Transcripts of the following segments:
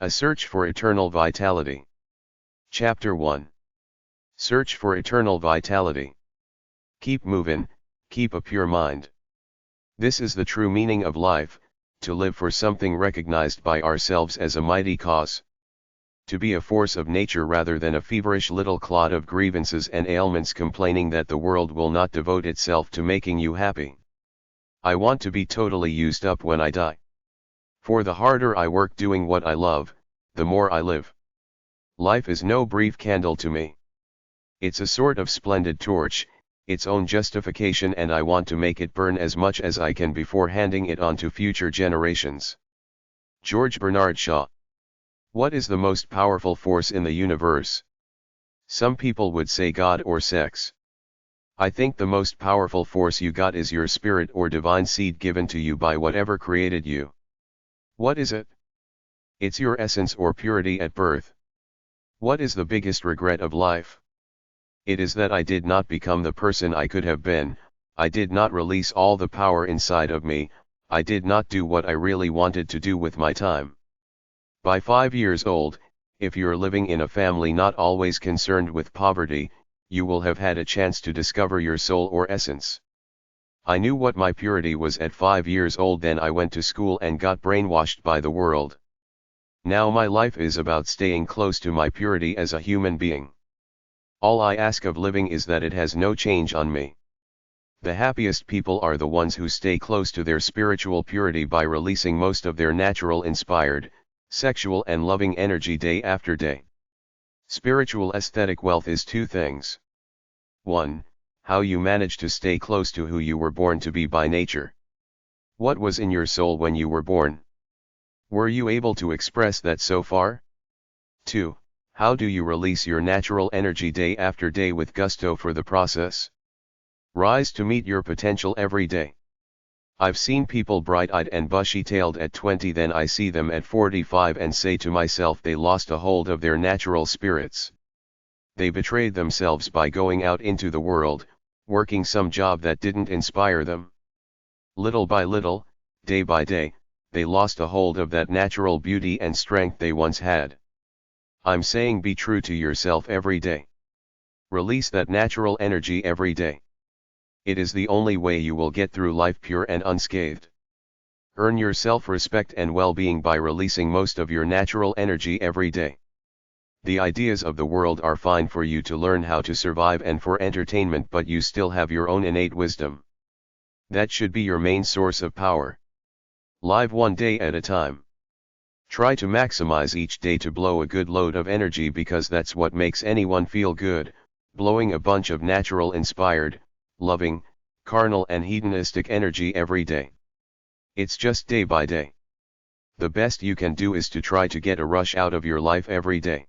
A Search for Eternal Vitality. Chapter 1. Search for Eternal Vitality. Keep moving, keep a pure mind. This is the true meaning of life, to live for something recognized by ourselves as a mighty cause. To be a force of nature rather than a feverish little clod of grievances and ailments complaining that the world will not devote itself to making you happy. I want to be totally used up when I die. For the harder I work doing what I love, the more I live. Life is no brief candle to me. It's a sort of splendid torch, its own justification, and I want to make it burn as much as I can before handing it on to future generations. George Bernard Shaw. What is the most powerful force in the universe? Some people would say God or sex. I think the most powerful force you got is your spirit or divine seed given to you by whatever created you. What is it? It's your essence or purity at birth. What is the biggest regret of life? It is that I did not become the person I could have been, I did not release all the power inside of me, I did not do what I really wanted to do with my time. By 5 years old, if you're living in a family not always concerned with poverty, you will have had a chance to discover your soul or essence. I knew what my purity was at 5 years old. Then I went to school and got brainwashed by the world. Now my life is about staying close to my purity as a human being. All I ask of living is that it has no change on me. The happiest people are the ones who stay close to their spiritual purity by releasing most of their natural inspired, sexual and loving energy day after day. Spiritual aesthetic wealth is two things. 1. How you manage to stay close to who you were born to be by nature. What was in your soul when you were born? Were you able to express that so far? 2. How do you release your natural energy day after day with gusto for the process? Rise to meet your potential every day. I've seen people bright-eyed and bushy-tailed at 20, then I see them at 45 and say to myself they lost a hold of their natural spirits. They betrayed themselves by going out into the world, working some job that didn't inspire them. Little by little, day by day, they lost a hold of that natural beauty and strength they once had. I'm saying be true to yourself every day. Release that natural energy every day. It is the only way you will get through life pure and unscathed. Earn your self-respect and well-being by releasing most of your natural energy every day. The ideas of the world are fine for you to learn how to survive and for entertainment, but you still have your own innate wisdom. That should be your main source of power. Live one day at a time. Try to maximize each day to blow a good load of energy, because that's what makes anyone feel good, blowing a bunch of natural inspired, loving, carnal and hedonistic energy every day. It's just day by day. The best you can do is to try to get a rush out of your life every day.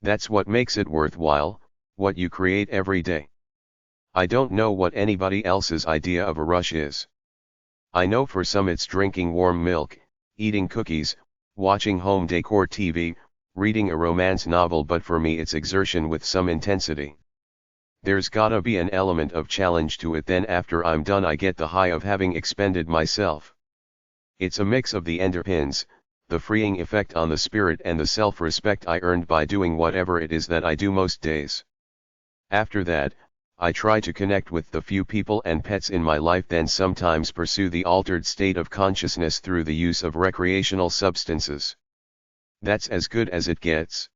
That's what makes it worthwhile, what you create every day. I don't know what anybody else's idea of a rush is. I know for some it's drinking warm milk, eating cookies, watching home decor TV, reading a romance novel, but for me it's exertion with some intensity. There's gotta be an element of challenge to it, then after I'm done I get the high of having expended myself. It's a mix of the endorphins, the freeing effect on the spirit, and the self-respect I earned by doing whatever it is that I do most days. After that, I try to connect with the few people and pets in my life, then sometimes pursue the altered state of consciousness through the use of recreational substances. That's as good as it gets.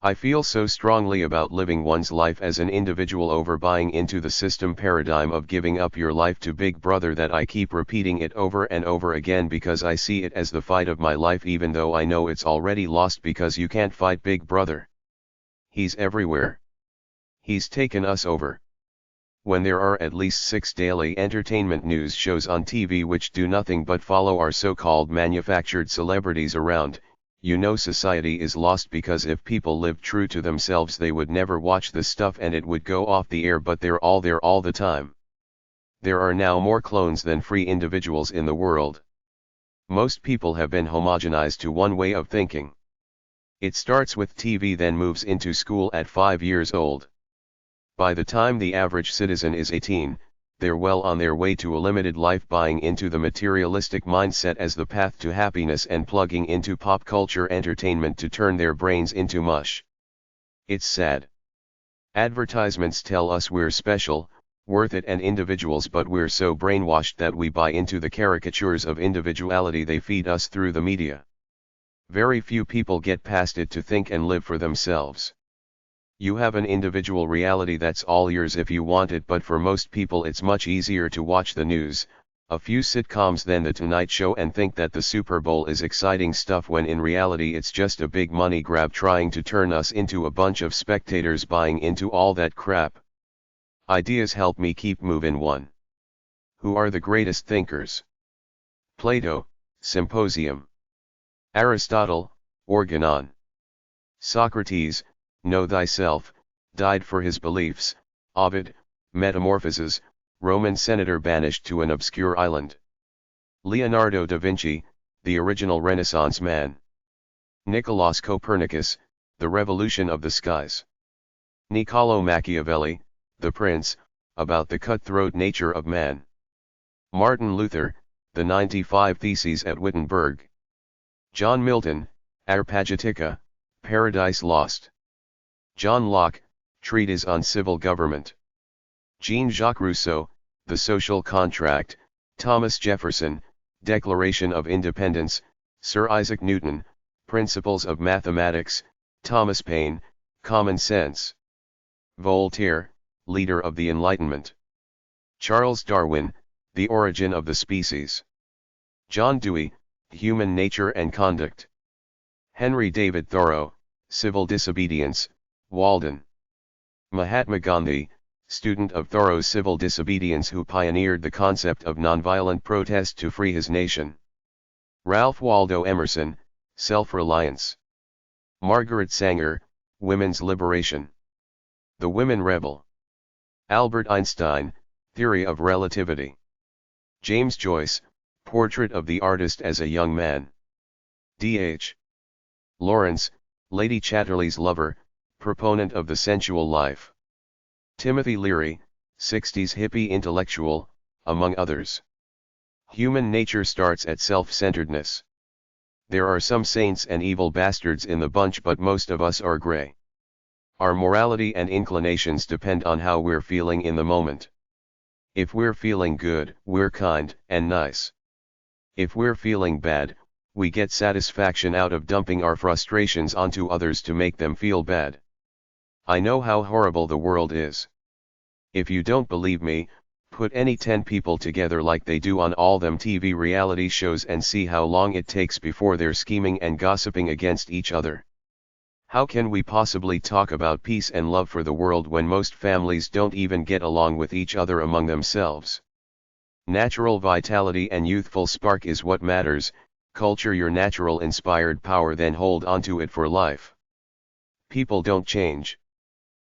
I feel so strongly about living one's life as an individual over buying into the system paradigm of giving up your life to Big Brother that I keep repeating it over and over again, because I see it as the fight of my life, even though I know it's already lost, because you can't fight Big Brother. He's everywhere. He's taken us over. When there are at least 6 daily entertainment news shows on TV which do nothing but follow our so-called manufactured celebrities around, you know society is lost, because if people lived true to themselves they would never watch this stuff and it would go off the air, but they're all there all the time. There are now more clones than free individuals in the world. Most people have been homogenized to one way of thinking. It starts with TV, then moves into school at 5 years old. By the time the average citizen is 18, they're well on their way to a limited life, buying into the materialistic mindset as the path to happiness and plugging into pop culture entertainment to turn their brains into mush. It's sad. Advertisements tell us we're special, worth it and individuals, but we're so brainwashed that we buy into the caricatures of individuality they feed us through the media. Very few people get past it to think and live for themselves. You have an individual reality that's all yours if you want it, but for most people it's much easier to watch the news, a few sitcoms than The Tonight Show, and think that the Super Bowl is exciting stuff when in reality it's just a big money grab trying to turn us into a bunch of spectators buying into all that crap. Ideas help me keep moving. 1. Who are the greatest thinkers? Plato, Symposium. Aristotle, Organon. Socrates, Know Thyself, died for his beliefs. Ovid, Metamorphoses, Roman senator banished to an obscure island. Leonardo da Vinci, the original Renaissance man. Nicolaus Copernicus, the revolution of the skies. Niccolò Machiavelli, The Prince, about the cutthroat nature of man. Martin Luther, the 95 Theses at Wittenberg. John Milton, Areopagitica, Paradise Lost. John Locke, Treatise on Civil Government. Jean-Jacques Rousseau, The Social Contract. Thomas Jefferson, Declaration of Independence. Sir Isaac Newton, Principles of Mathematics. Thomas Paine, Common Sense. Voltaire, leader of the Enlightenment. Charles Darwin, The Origin of the Species. John Dewey, Human Nature and Conduct. Henry David Thoreau, Civil Disobedience. Walden. Mahatma Gandhi, student of Thoreau's civil disobedience, who pioneered the concept of nonviolent protest to free his nation. Ralph Waldo Emerson, Self-Reliance. Margaret Sanger, Women's Liberation. The Women Rebel. Albert Einstein, Theory of Relativity. James Joyce, Portrait of the Artist as a Young Man. D.H. Lawrence, Lady Chatterley's lover, proponent of the sensual life. Timothy Leary, 60s hippie intellectual, among others. Human nature starts at self-centeredness. There are some saints and evil bastards in the bunch, but most of us are gray. Our morality and inclinations depend on how we're feeling in the moment. If we're feeling good, we're kind and nice. If we're feeling bad, we get satisfaction out of dumping our frustrations onto others to make them feel bad. I know how horrible the world is. If you don't believe me, put any 10 people together like they do on all them TV reality shows and see how long it takes before they're scheming and gossiping against each other. How can we possibly talk about peace and love for the world when most families don't even get along with each other among themselves? Natural vitality and youthful spark is what matters. Culture your natural inspired power, then hold onto it for life. People don't change.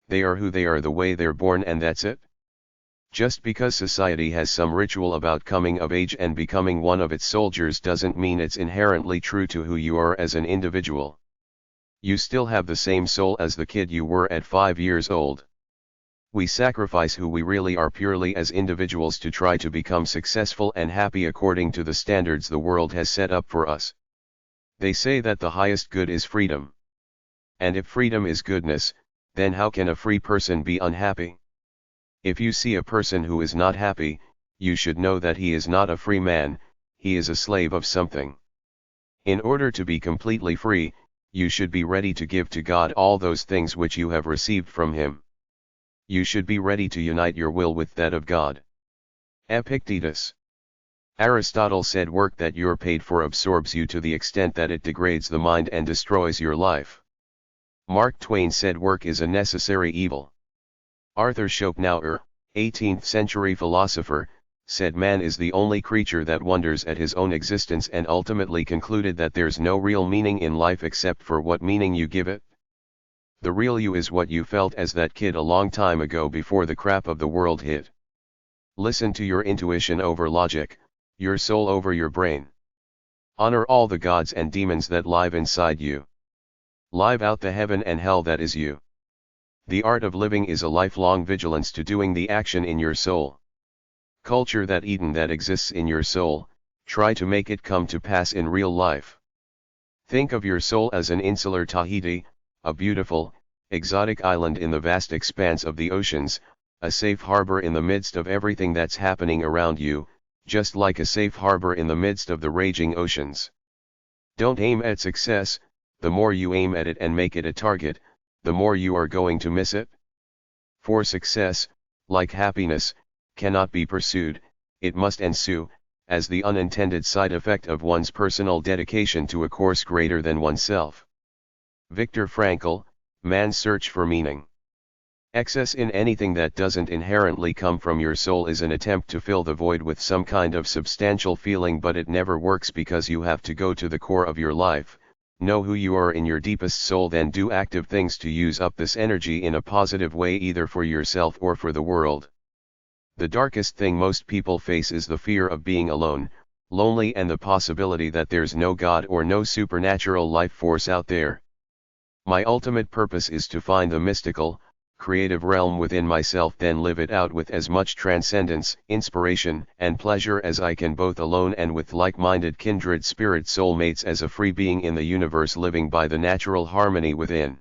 They are who they are, the way they're born, and that's it. Just because society has some ritual about coming of age and becoming one of its soldiers doesn't mean it's inherently true to who you are as an individual. You still have the same soul as the kid you were at 5 years old. We sacrifice who we really are purely as individuals to try to become successful and happy according to the standards the world has set up for us. They say that the highest good is freedom. And if freedom is goodness, then how can a free person be unhappy? If you see a person who is not happy, you should know that he is not a free man, he is a slave of something. In order to be completely free, you should be ready to give to God all those things which you have received from Him. You should be ready to unite your will with that of God. Epictetus. Aristotle said work that you're paid for absorbs you to the extent that it degrades the mind and destroys your life. Mark Twain said work is a necessary evil. Arthur Schopenhauer, 18th century philosopher, said man is the only creature that wonders at his own existence, and ultimately concluded that there's no real meaning in life except for what meaning you give it. The real you is what you felt as that kid a long time ago before the crap of the world hit. Listen to your intuition over logic, your soul over your brain. Honor all the gods and demons that live inside you. Live out the heaven and hell that is you. The art of living is a lifelong vigilance to doing the action in your soul. Culture that Eden that exists in your soul, try to make it come to pass in real life. Think of your soul as an insular Tahiti, a beautiful, exotic island in the vast expanse of the oceans, a safe harbor in the midst of everything that's happening around you, just like a safe harbor in the midst of the raging oceans. Don't aim at success. The more you aim at it and make it a target, the more you are going to miss it. For success, like happiness, cannot be pursued, it must ensue, as the unintended side effect of one's personal dedication to a course greater than oneself. Viktor Frankl, Man's Search for Meaning. Excess in anything that doesn't inherently come from your soul is an attempt to fill the void with some kind of substantial feeling, but it never works because you have to go to the core of your life, know who you are in your deepest soul, then do active things to use up this energy in a positive way, either for yourself or for the world. The darkest thing most people face is the fear of being alone, lonely, and the possibility that there's no God or no supernatural life force out there. My ultimate purpose is to find the mystical, creative realm within myself, then live it out with as much transcendence, inspiration, and pleasure as I can, both alone and with like-minded kindred spirit soulmates, as a free being in the universe living by the natural harmony within.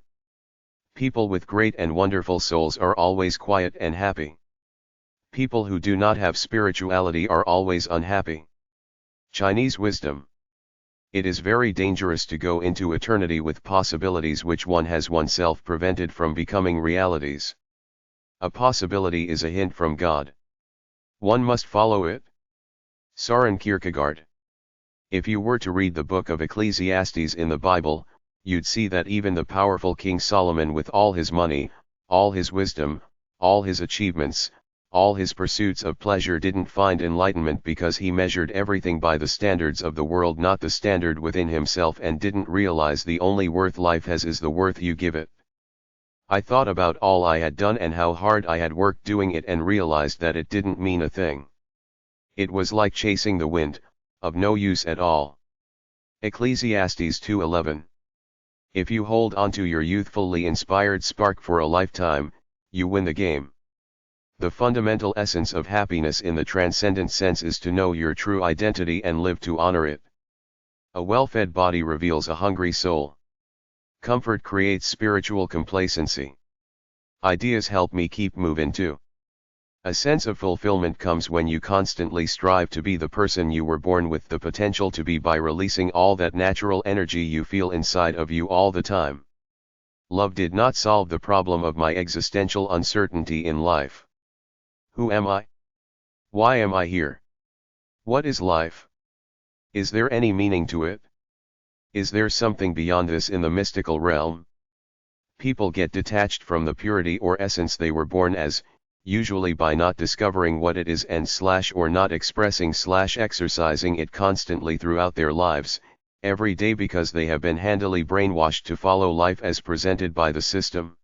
People with great and wonderful souls are always quiet and happy. People who do not have spirituality are always unhappy. Chinese wisdom. It is very dangerous to go into eternity with possibilities which one has oneself prevented from becoming realities. A possibility is a hint from God. One must follow it. Søren Kierkegaard. If you were to read the book of Ecclesiastes in the Bible, you'd see that even the powerful King Solomon, with all his money, all his wisdom, all his achievements, all his pursuits of pleasure, didn't find enlightenment because he measured everything by the standards of the world, not the standard within himself, and didn't realize the only worth life has is the worth you give it. I thought about all I had done and how hard I had worked doing it, and realized that it didn't mean a thing. It was like chasing the wind, of no use at all. Ecclesiastes 2:11. If you hold onto your youthfully inspired spark for a lifetime, you win the game. The fundamental essence of happiness in the transcendent sense is to know your true identity and live to honor it. A well-fed body reveals a hungry soul. Comfort creates spiritual complacency. Ideas help me keep moving too. A sense of fulfillment comes when you constantly strive to be the person you were born with the potential to be, by releasing all that natural energy you feel inside of you all the time. Love did not solve the problem of my existential uncertainty in life. Who am I? Why am I here? What is life? Is there any meaning to it? Is there something beyond this in the mystical realm? People get detached from the purity or essence they were born as, usually by not discovering what it is and or not expressing exercising it constantly throughout their lives, every day, because they have been handily brainwashed to follow life as presented by the system.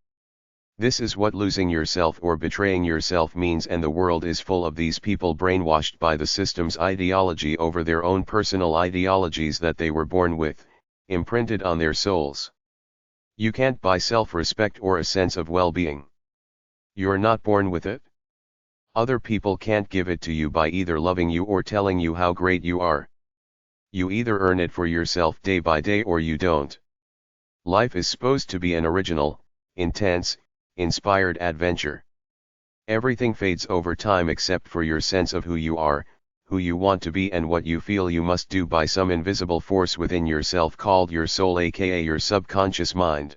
This is what losing yourself or betraying yourself means, and the world is full of these people brainwashed by the system's ideology over their own personal ideologies that they were born with, imprinted on their souls. You can't buy self-respect or a sense of well-being. You're not born with it. Other people can't give it to you by either loving you or telling you how great you are. You either earn it for yourself day by day or you don't. Life is supposed to be an original, intense, inspired adventure. Everything fades over time except for your sense of who you are, who you want to be, and what you feel you must do by some invisible force within yourself called your soul, aka your subconscious mind.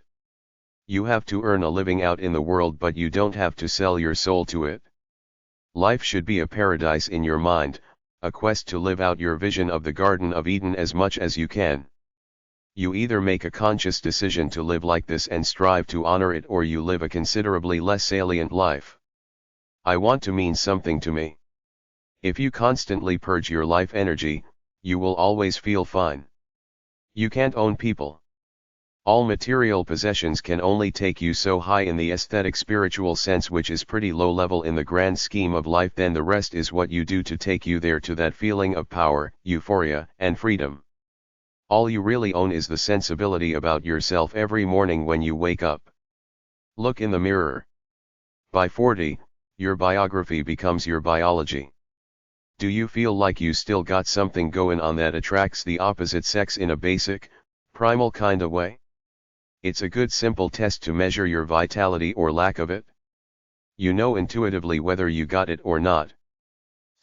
You have to earn a living out in the world, but you don't have to sell your soul to it. Life should be a paradise in your mind, a quest to live out your vision of the Garden of Eden as much as you can. You either make a conscious decision to live like this and strive to honor it, or you live a considerably less salient life. I want to mean something to me. If you constantly purge your life energy, you will always feel fine. You can't own people. All material possessions can only take you so high in the aesthetic spiritual sense, which is pretty low level in the grand scheme of life. Then the rest is what you do to take you there, to that feeling of power, euphoria, and freedom. All you really own is the sensibility about yourself every morning when you wake up. Look in the mirror. By 40, your biography becomes your biology. Do you feel like you still got something going on that attracts the opposite sex in a basic, primal kinda way? It's a good simple test to measure your vitality or lack of it. You know intuitively whether you got it or not.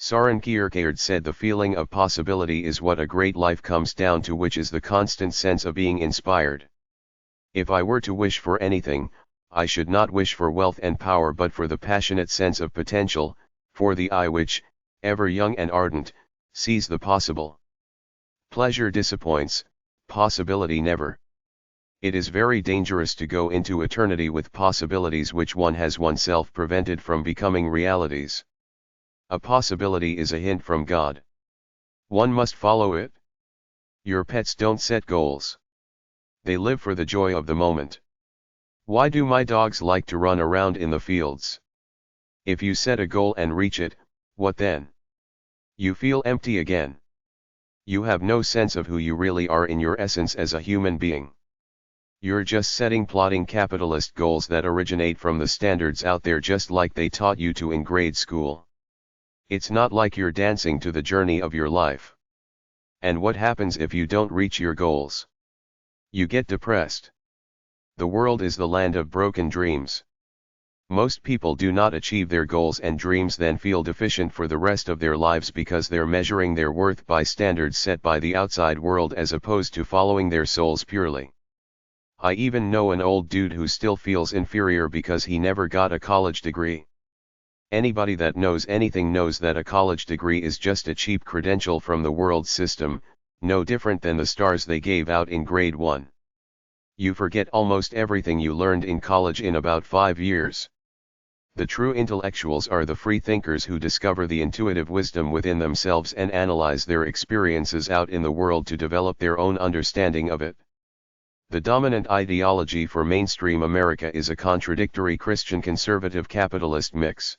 Søren Kierkegaard said the feeling of possibility is what a great life comes down to, which is the constant sense of being inspired. If I were to wish for anything, I should not wish for wealth and power but for the passionate sense of potential, for the eye which, ever young and ardent, sees the possible. Pleasure disappoints, possibility never. It is very dangerous to go into eternity with possibilities which one has oneself prevented from becoming realities. A possibility is a hint from God. One must follow it. Your pets don't set goals. They live for the joy of the moment. Why do my dogs like to run around in the fields? If you set a goal and reach it, what then? You feel empty again. You have no sense of who you really are in your essence as a human being. You're just setting plotting capitalist goals that originate from the standards out there, just like they taught you to in grade school. It's not like you're dancing to the journey of your life. And what happens if you don't reach your goals? You get depressed. The world is the land of broken dreams. Most people do not achieve their goals and dreams, then feel deficient for the rest of their lives because they're measuring their worth by standards set by the outside world as opposed to following their souls purely. I even know an old dude who still feels inferior because he never got a college degree. Anybody that knows anything knows that a college degree is just a cheap credential from the world system, no different than the stars they gave out in grade 1. You forget almost everything you learned in college in about 5 years. The true intellectuals are the free thinkers who discover the intuitive wisdom within themselves and analyze their experiences out in the world to develop their own understanding of it. The dominant ideology for mainstream America is a contradictory Christian conservative capitalist mix.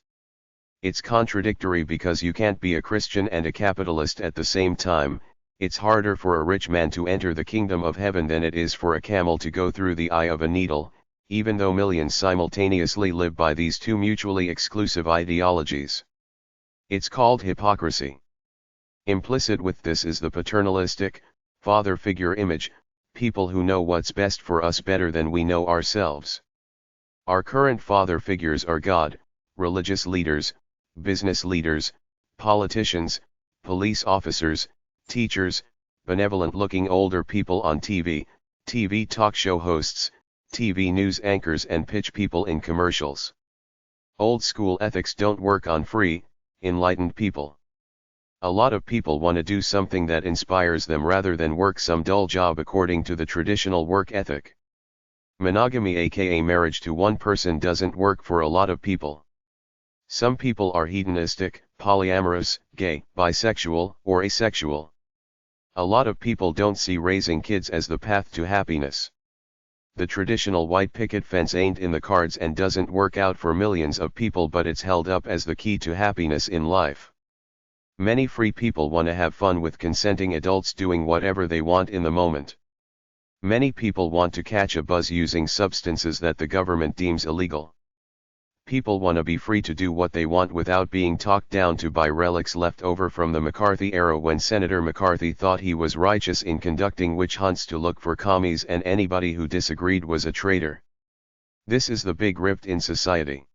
It's contradictory because you can't be a Christian and a capitalist at the same time. It's harder for a rich man to enter the kingdom of heaven than it is for a camel to go through the eye of a needle, even though millions simultaneously live by these two mutually exclusive ideologies. It's called hypocrisy. Implicit with this is the paternalistic, father figure image, people who know what's best for us better than we know ourselves. Our current father figures are God, religious leaders, business leaders, politicians, police officers, teachers, benevolent-looking older people on TV, TV talk show hosts, TV news anchors and pitch people in commercials. Old-school ethics don't work on free, enlightened people. A lot of people want to do something that inspires them rather than work some dull job according to the traditional work ethic. Monogamy, aka marriage to one person, doesn't work for a lot of people. Some people are hedonistic, polyamorous, gay, bisexual, or asexual. A lot of people don't see raising kids as the path to happiness. The traditional white picket fence ain't in the cards and doesn't work out for millions of people, but it's held up as the key to happiness in life. Many free people want to have fun with consenting adults doing whatever they want in the moment. Many people want to catch a buzz using substances that the government deems illegal. People want to be free to do what they want without being talked down to by relics left over from the McCarthy era, when Senator McCarthy thought he was righteous in conducting witch hunts to look for commies and anybody who disagreed was a traitor. This is the big rift in society.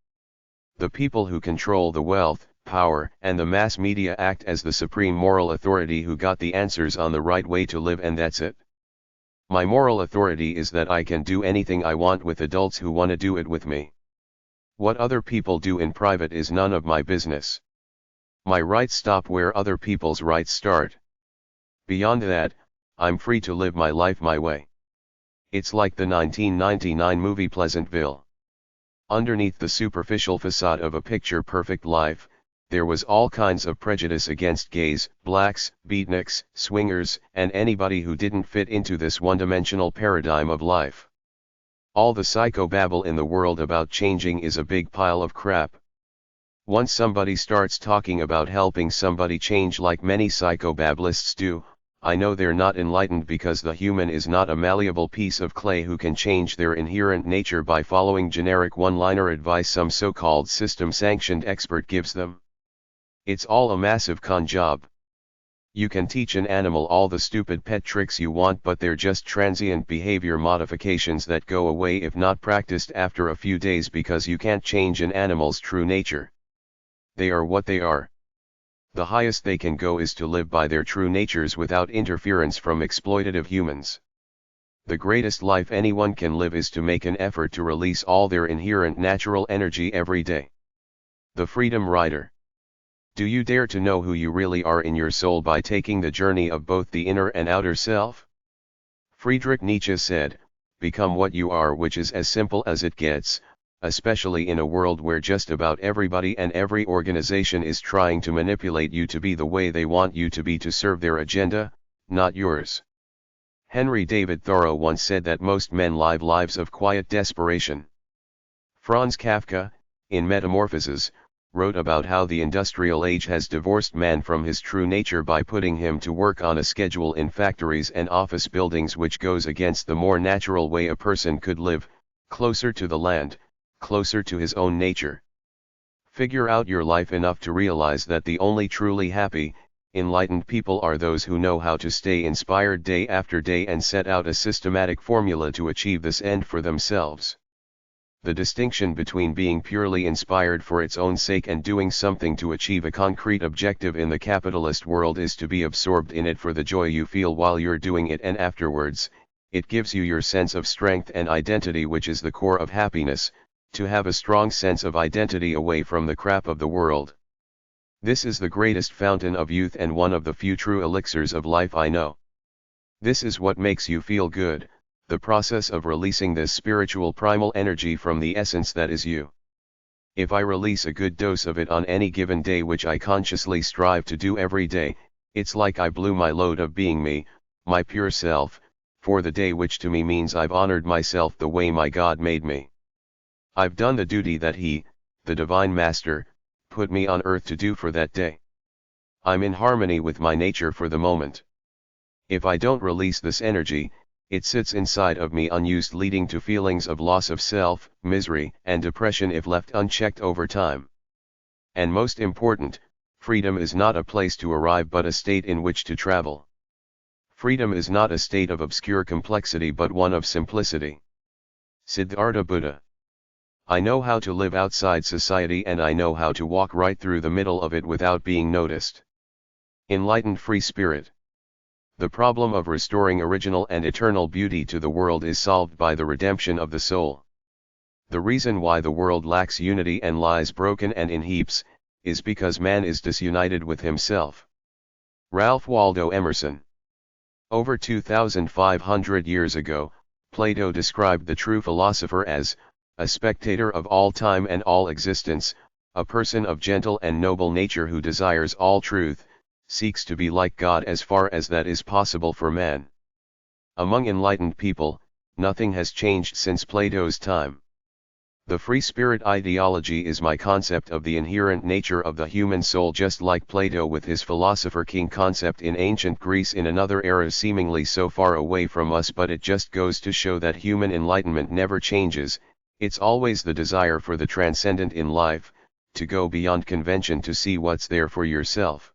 The people who control the wealth, power, and the mass media act as the supreme moral authority who got the answers on the right way to live, and that's it. My moral authority is that I can do anything I want with adults who want to do it with me. What other people do in private is none of my business. My rights stop where other people's rights start. Beyond that, I'm free to live my life my way. It's like the 1999 movie Pleasantville. Underneath the superficial facade of a picture-perfect life, there was all kinds of prejudice against gays, blacks, beatniks, swingers, and anybody who didn't fit into this one-dimensional paradigm of life. All the psychobabble in the world about changing is a big pile of crap. Once somebody starts talking about helping somebody change like many psychobablists do, I know they're not enlightened, because the human is not a malleable piece of clay who can change their inherent nature by following generic one-liner advice some so-called system-sanctioned expert gives them. It's all a massive con job. You can teach an animal all the stupid pet tricks you want, but they're just transient behavior modifications that go away if not practiced after a few days, because you can't change an animal's true nature. They are what they are. The highest they can go is to live by their true natures without interference from exploitative humans. The greatest life anyone can live is to make an effort to release all their inherent natural energy every day. The Freedom Rider. Do you dare to know who you really are in your soul by taking the journey of both the inner and outer self? Friedrich Nietzsche said, "Become what you are," which is as simple as it gets, especially in a world where just about everybody and every organization is trying to manipulate you to be the way they want you to be to serve their agenda, not yours. Henry David Thoreau once said that most men live lives of quiet desperation. Franz Kafka, in Metamorphoses, wrote about how the industrial age has divorced man from his true nature by putting him to work on a schedule in factories and office buildings, which goes against the more natural way a person could live, closer to the land, closer to his own nature. Figure out your life enough to realize that the only truly happy, enlightened people are those who know how to stay inspired day after day and set out a systematic formula to achieve this end for themselves. The distinction between being purely inspired for its own sake and doing something to achieve a concrete objective in the capitalist world is to be absorbed in it for the joy you feel while you're doing it, and afterwards, it gives you your sense of strength and identity, which is the core of happiness, to have a strong sense of identity away from the crap of the world. This is the greatest fountain of youth and one of the few true elixirs of life I know. This is what makes you feel good, the process of releasing this spiritual primal energy from the essence that is you. If I release a good dose of it on any given day, which I consciously strive to do every day, it's like I blew my load of being me, my pure self, for the day, which to me means I've honored myself the way my God made me. I've done the duty that He, the Divine Master, put me on earth to do for that day. I'm in harmony with my nature for the moment. If I don't release this energy, it sits inside of me unused, leading to feelings of loss of self, misery, and depression if left unchecked over time. And most important, freedom is not a place to arrive but a state in which to travel. Freedom is not a state of obscure complexity but one of simplicity. Siddhartha Buddha. I know how to live outside society, and I know how to walk right through the middle of it without being noticed. Enlightened free spirit. The problem of restoring original and eternal beauty to the world is solved by the redemption of the soul. The reason why the world lacks unity and lies broken and in heaps, is because man is disunited with himself. Ralph Waldo Emerson. Over 2,500 years ago, Plato described the true philosopher as a spectator of all time and all existence, a person of gentle and noble nature who desires all truth, seeks to be like God as far as that is possible for man. Among enlightened people, nothing has changed since Plato's time. The free spirit ideology is my concept of the inherent nature of the human soul, just like Plato with his philosopher king concept in ancient Greece in another era seemingly so far away from us, but it just goes to show that human enlightenment never changes. It's always the desire for the transcendent in life, to go beyond convention to see what's there for yourself.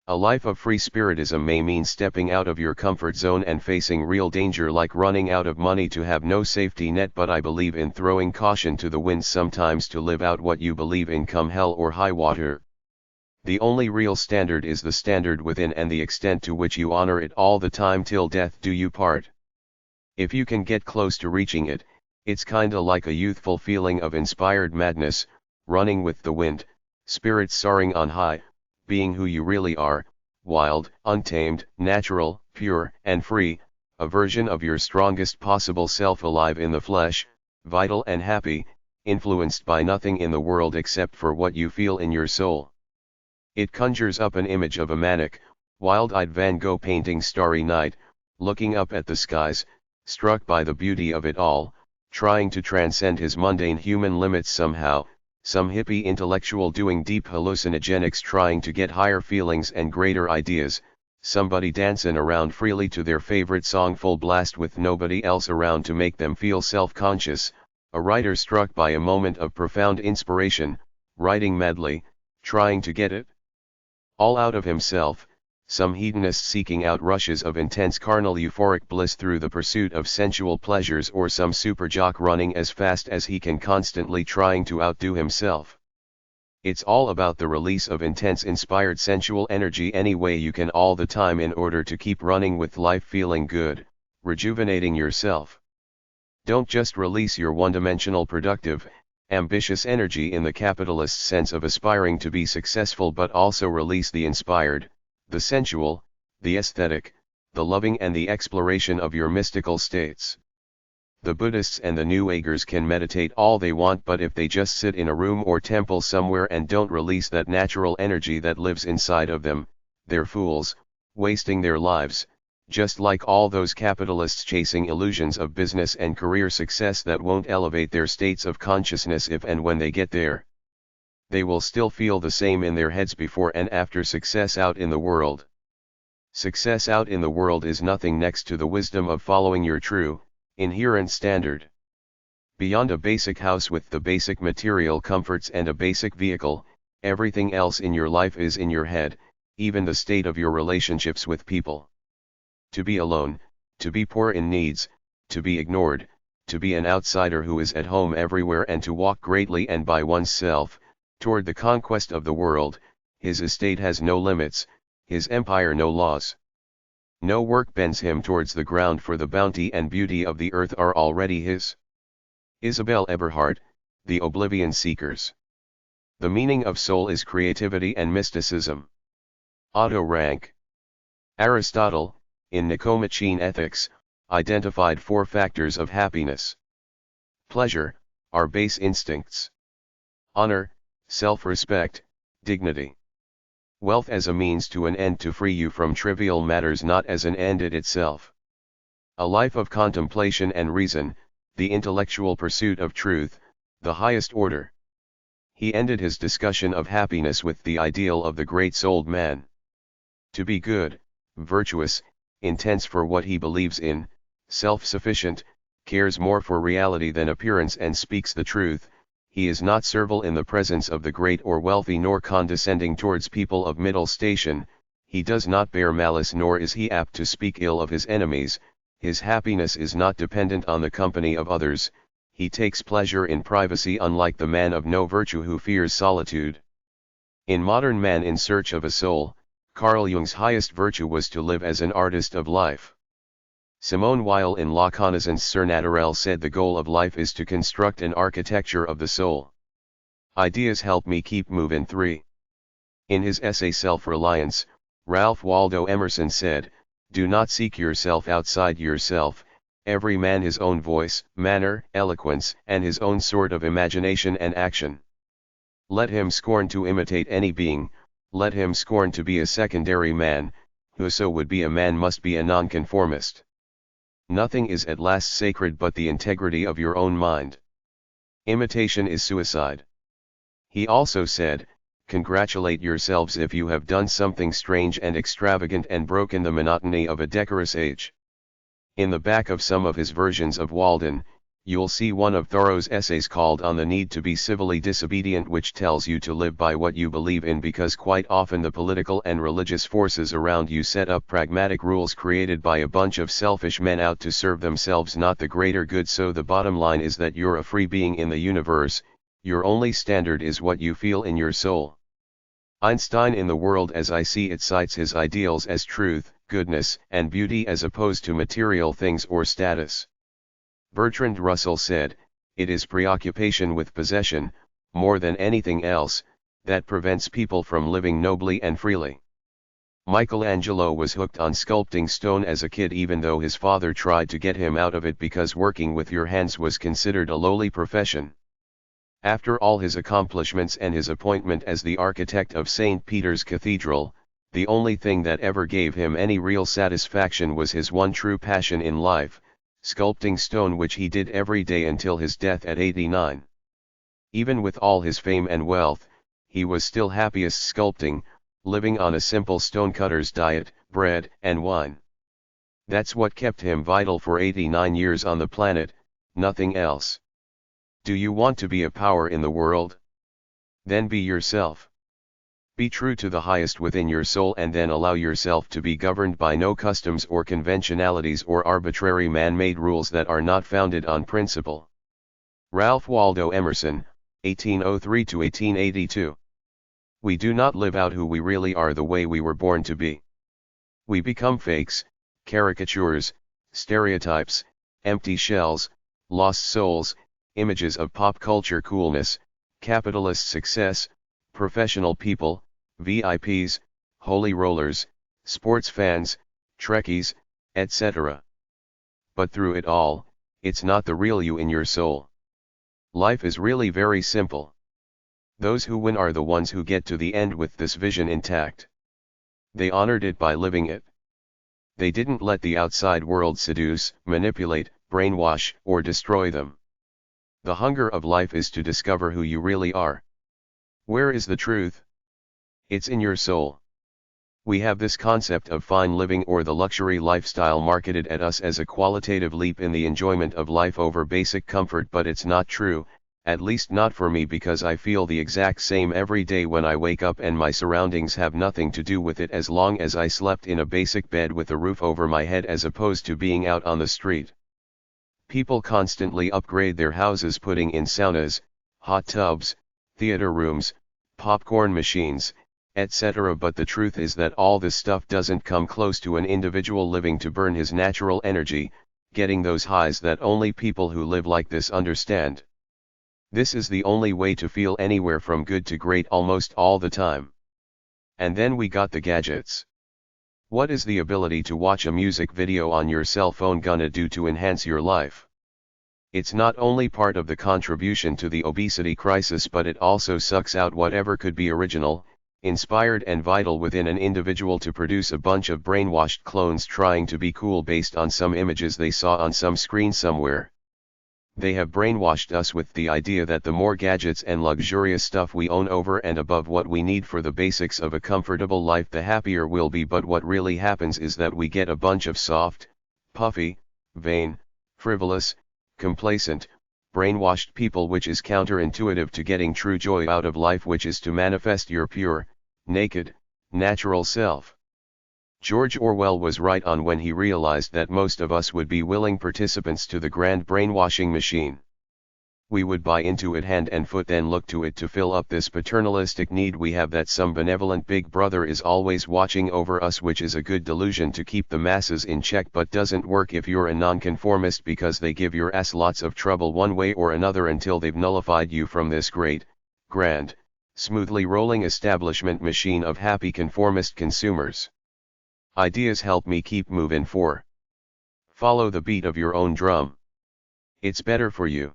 A life of free spiritism may mean stepping out of your comfort zone and facing real danger, like running out of money to have no safety net, but I believe in throwing caution to the wind sometimes to live out what you believe in, come hell or high water. The only real standard is the standard within and the extent to which you honor it all the time till death do you part. If you can get close to reaching it, it's kinda like a youthful feeling of inspired madness, running with the wind, spirits soaring on high, being who you really are, wild, untamed, natural, pure, and free, a version of your strongest possible self, alive in the flesh, vital and happy, influenced by nothing in the world except for what you feel in your soul. It conjures up an image of a manic, wild-eyed Van Gogh painting Starry Night, looking up at the skies, struck by the beauty of it all, trying to transcend his mundane human limits somehow. Some hippie intellectual doing deep hallucinogenics trying to get higher feelings and greater ideas, somebody dancing around freely to their favorite song full blast with nobody else around to make them feel self-conscious, a writer struck by a moment of profound inspiration, writing madly, trying to get it All out of himself, some hedonist seeking out rushes of intense carnal euphoric bliss through the pursuit of sensual pleasures, or some super jock running as fast as he can, constantly trying to outdo himself. It's all about the release of intense inspired sensual energy any way you can all the time in order to keep running with life feeling good, rejuvenating yourself. Don't just release your one-dimensional productive, ambitious energy in the capitalist sense of aspiring to be successful, but also release the inspired, the sensual, the aesthetic, the loving, and the exploration of your mystical states. The Buddhists and the New Agers can meditate all they want, but if they just sit in a room or temple somewhere and don't release that natural energy that lives inside of them, they're fools, wasting their lives, just like all those capitalists chasing illusions of business and career success that won't elevate their states of consciousness if and when they get there. They will still feel the same in their heads before and after success out in the world. Success out in the world is nothing next to the wisdom of following your true, inherent standard. Beyond a basic house with the basic material comforts and a basic vehicle, everything else in your life is in your head, even the state of your relationships with people. To be alone, to be poor in needs, to be ignored, to be an outsider who is at home everywhere, and to walk greatly and by oneself, toward the conquest of the world. His estate has no limits, his empire no laws. No work bends him towards the ground, for the bounty and beauty of the earth are already his. Isabel Eberhardt, The Oblivion Seekers. The meaning of soul is creativity and mysticism. Otto Rank. Aristotle, in Nicomachean Ethics, identified 4 factors of happiness. Pleasure, our base instincts. Honor, self-respect, dignity. Wealth as a means to an end to free you from trivial matters, not as an end in itself. A life of contemplation and reason, the intellectual pursuit of truth, the highest order. He ended his discussion of happiness with the ideal of the great-souled man. To be good, virtuous, intense for what he believes in, self-sufficient, cares more for reality than appearance and speaks the truth. He is not servile in the presence of the great or wealthy, nor condescending towards people of middle station. He does not bear malice, nor is he apt to speak ill of his enemies. His happiness is not dependent on the company of others. He takes pleasure in privacy, unlike the man of no virtue who fears solitude. In Modern Man in Search of a Soul, Carl Jung's highest virtue was to live as an artist of life. Simone Weil in La Connaissance Surnaturelle said the goal of life is to construct an architecture of the soul. Ideas help me keep moving. 3. In his essay Self-Reliance, Ralph Waldo Emerson said, "Do not seek yourself outside yourself, every man his own voice, manner, eloquence, and his own sort of imagination and action. Let him scorn to imitate any being, let him scorn to be a secondary man. Whoso would be a man must be a nonconformist. Nothing is at last sacred but the integrity of your own mind. Imitation is suicide." He also said, "Congratulate yourselves if you have done something strange and extravagant and broken the monotony of a decorous age." In the back of some of his versions of Walden, you'll see one of Thoreau's essays called On the Need to be Civilly Disobedient, which tells you to live by what you believe in, because quite often the political and religious forces around you set up pragmatic rules created by a bunch of selfish men out to serve themselves, not the greater good. So the bottom line is that you're a free being in the universe. Your only standard is what you feel in your soul. Einstein in The World as I See It cites his ideals as truth, goodness, and beauty as opposed to material things or status. Bertrand Russell said, "It is preoccupation with possession, more than anything else, that prevents people from living nobly and freely." Michelangelo was hooked on sculpting stone as a kid, even though his father tried to get him out of it because working with your hands was considered a lowly profession. After all his accomplishments and his appointment as the architect of St. Peter's Cathedral, the only thing that ever gave him any real satisfaction was his one true passion in life, sculpting stone, which he did every day until his death at 89. Even with all his fame and wealth, he was still happiest sculpting, living on a simple stonecutter's diet, bread and wine. That's what kept him vital for 89 years on the planet, nothing else. Do you want to be a power in the world? Then be yourself. Be true to the highest within your soul and then allow yourself to be governed by no customs or conventionalities or arbitrary man-made rules that are not founded on principle. Ralph Waldo Emerson, 1803–1882. We do not live out who we really are the way we were born to be. We become fakes, caricatures, stereotypes, empty shells, lost souls, images of pop culture coolness, capitalist success, professional people, VIPs, holy rollers, sports fans, Trekkies, etc. But through it all, it's not the real you in your soul. Life is really very simple. Those who win are the ones who get to the end with this vision intact. They honored it by living it. They didn't let the outside world seduce, manipulate, brainwash, or destroy them. The hunger of life is to discover who you really are. Where is the truth? It's in your soul. We have this concept of fine living or the luxury lifestyle marketed at us as a qualitative leap in the enjoyment of life over basic comfort, but it's not true, at least not for me, because I feel the exact same every day when I wake up and my surroundings have nothing to do with it as long as I slept in a basic bed with a roof over my head as opposed to being out on the street. People constantly upgrade their houses, putting in saunas, hot tubs, theater rooms, popcorn machines, etc. But the truth is that all this stuff doesn't come close to an individual living to burn his natural energy, getting those highs that only people who live like this understand. This is the only way to feel anywhere from good to great almost all the time. And then we got the gadgets. What is the ability to watch a music video on your cell phone gonna do to enhance your life? It's not only part of the contribution to the obesity crisis, but it also sucks out whatever could be original, inspired and vital within an individual to produce a bunch of brainwashed clones trying to be cool based on some images they saw on some screen somewhere. They have brainwashed us with the idea that the more gadgets and luxurious stuff we own over and above what we need for the basics of a comfortable life, the happier we'll be. But what really happens is that we get a bunch of soft, puffy, vain, frivolous, complacent, brainwashed people, which is counterintuitive to getting true joy out of life, which is to manifest your pure, naked, natural self. George Orwell was right on when he realized that most of us would be willing participants to the grand brainwashing machine. We would buy into it hand and foot, then look to it to fill up this paternalistic need we have that some benevolent big brother is always watching over us, which is a good delusion to keep the masses in check, but doesn't work if you're a nonconformist, because they give your ass lots of trouble one way or another until they've nullified you from this great, grand, smoothly rolling establishment machine of happy conformist consumers. Ideas help me keep moving. 4. Follow the beat of your own drum. It's better for you.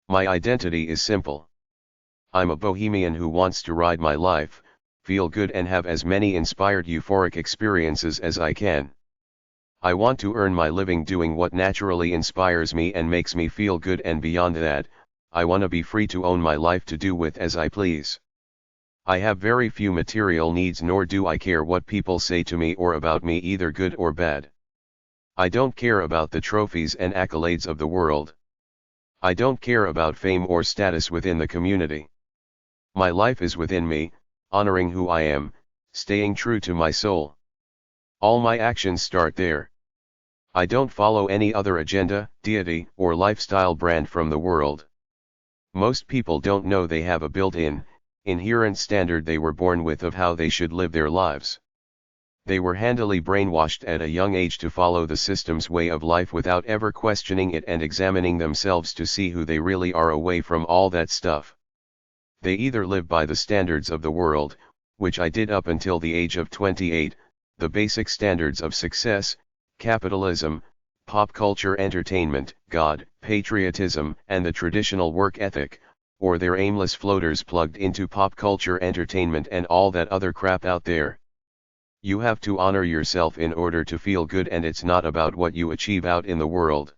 My identity is simple. I'm a bohemian who wants to ride my life, feel good, and have as many inspired euphoric experiences as I can. I want to earn my living doing what naturally inspires me and makes me feel good, and beyond that, I want to be free to own my life to do with as I please. I have very few material needs, nor do I care what people say to me or about me, either good or bad. I don't care about the trophies and accolades of the world. I don't care about fame or status within the community. My life is within me, honoring who I am, staying true to my soul. All my actions start there. I don't follow any other agenda, deity, or lifestyle brand from the world. Most people don't know they have a built-in, inherent standard they were born with of how they should live their lives. They were handily brainwashed at a young age to follow the system's way of life without ever questioning it and examining themselves to see who they really are away from all that stuff. They either live by the standards of the world, which I did up until the age of 28, the basic standards of success, capitalism, pop culture, entertainment, God, patriotism, and the traditional work ethic, or they're aimless floaters plugged into pop culture, entertainment, and all that other crap out there. You have to honor yourself in order to feel good, and it's not about what you achieve out in the world.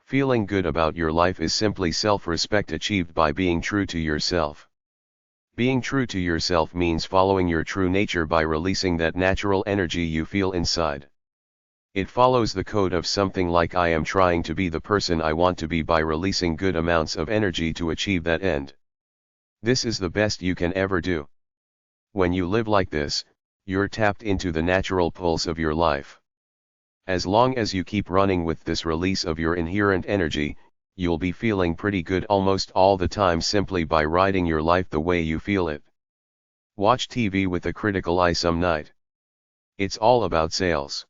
Feeling good about your life is simply self-respect achieved by being true to yourself. Being true to yourself means following your true nature by releasing that natural energy you feel inside. It follows the code of something like I am trying to be the person I want to be by releasing good amounts of energy to achieve that end. This is the best you can ever do. When you live like this, you're tapped into the natural pulse of your life. As long as you keep running with this release of your inherent energy, you'll be feeling pretty good almost all the time simply by riding your life the way you feel it. Watch TV with a critical eye some night. It's all about sales.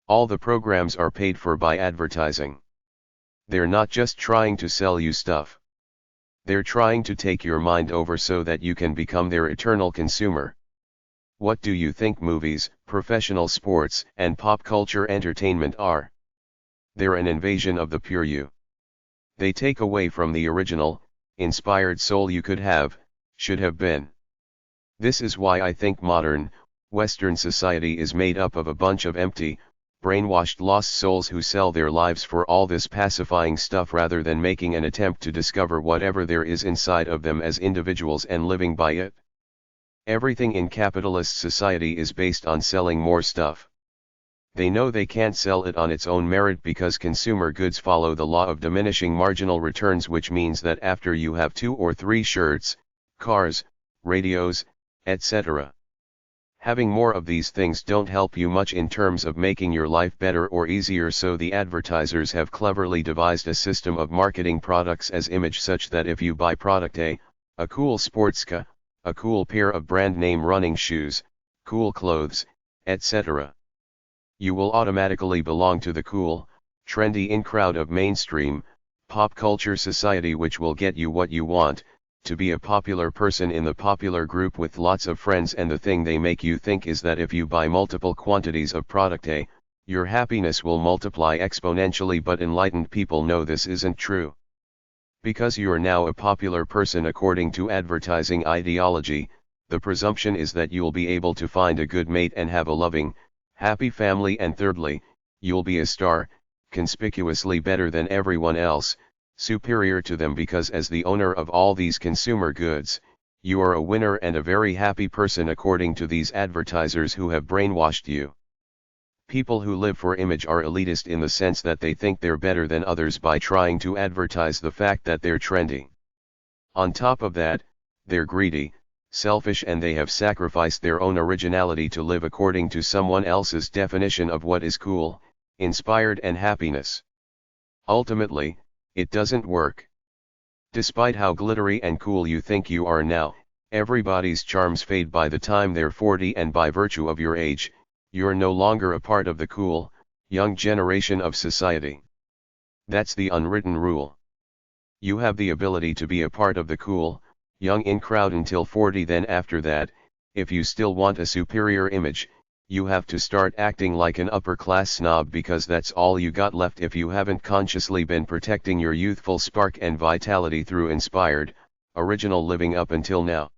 All the programs are paid for by advertising. They're not just trying to sell you stuff. They're trying to take your mind over so that you can become their eternal consumer. What do you think movies, professional sports, and pop culture entertainment are? They're an invasion of the pure you. They take away from the original, inspired soul you could have, should have been. This is why I think modern, Western society is made up of a bunch of empty, brainwashed lost souls who sell their lives for all this pacifying stuff rather than making an attempt to discover whatever there is inside of them as individuals and living by it. Everything in capitalist society is based on selling more stuff. They know they can't sell it on its own merit because consumer goods follow the law of diminishing marginal returns, which means that after you have 2 or 3 shirts, cars, radios, etc., having more of these things don't help you much in terms of making your life better or easier, so the advertisers have cleverly devised a system of marketing products as image such that if you buy product A cool sports car, a cool pair of brand name running shoes, cool clothes, etc., you will automatically belong to the cool, trendy in crowd of mainstream, pop culture society, which will get you what you want, to be a popular person in the popular group with lots of friends. And the thing they make you think is that if you buy multiple quantities of product A, your happiness will multiply exponentially, but enlightened people know this isn't true. Because you're now a popular person according to advertising ideology, the presumption is that you'll be able to find a good mate and have a loving, happy family, and thirdly, you'll be a star, conspicuously better than everyone else, superior to them, because as the owner of all these consumer goods, you are a winner and a very happy person according to these advertisers who have brainwashed you. People who live for image are elitist in the sense that they think they're better than others by trying to advertise the fact that they're trendy. On top of that, they're greedy, selfish, and they have sacrificed their own originality to live according to someone else's definition of what is cool, inspired, and happiness. Ultimately, it doesn't work. Despite how glittery and cool you think you are now, everybody's charms fade by the time they're 40, and by virtue of your age, you're no longer a part of the cool, young generation of society. That's the unwritten rule. You have the ability to be a part of the cool, young in crowd until 40, then after that, if you still want a superior image, you have to start acting like an upper-class snob, because that's all you got left if you haven't consciously been protecting your youthful spark and vitality through inspired, original living up until now.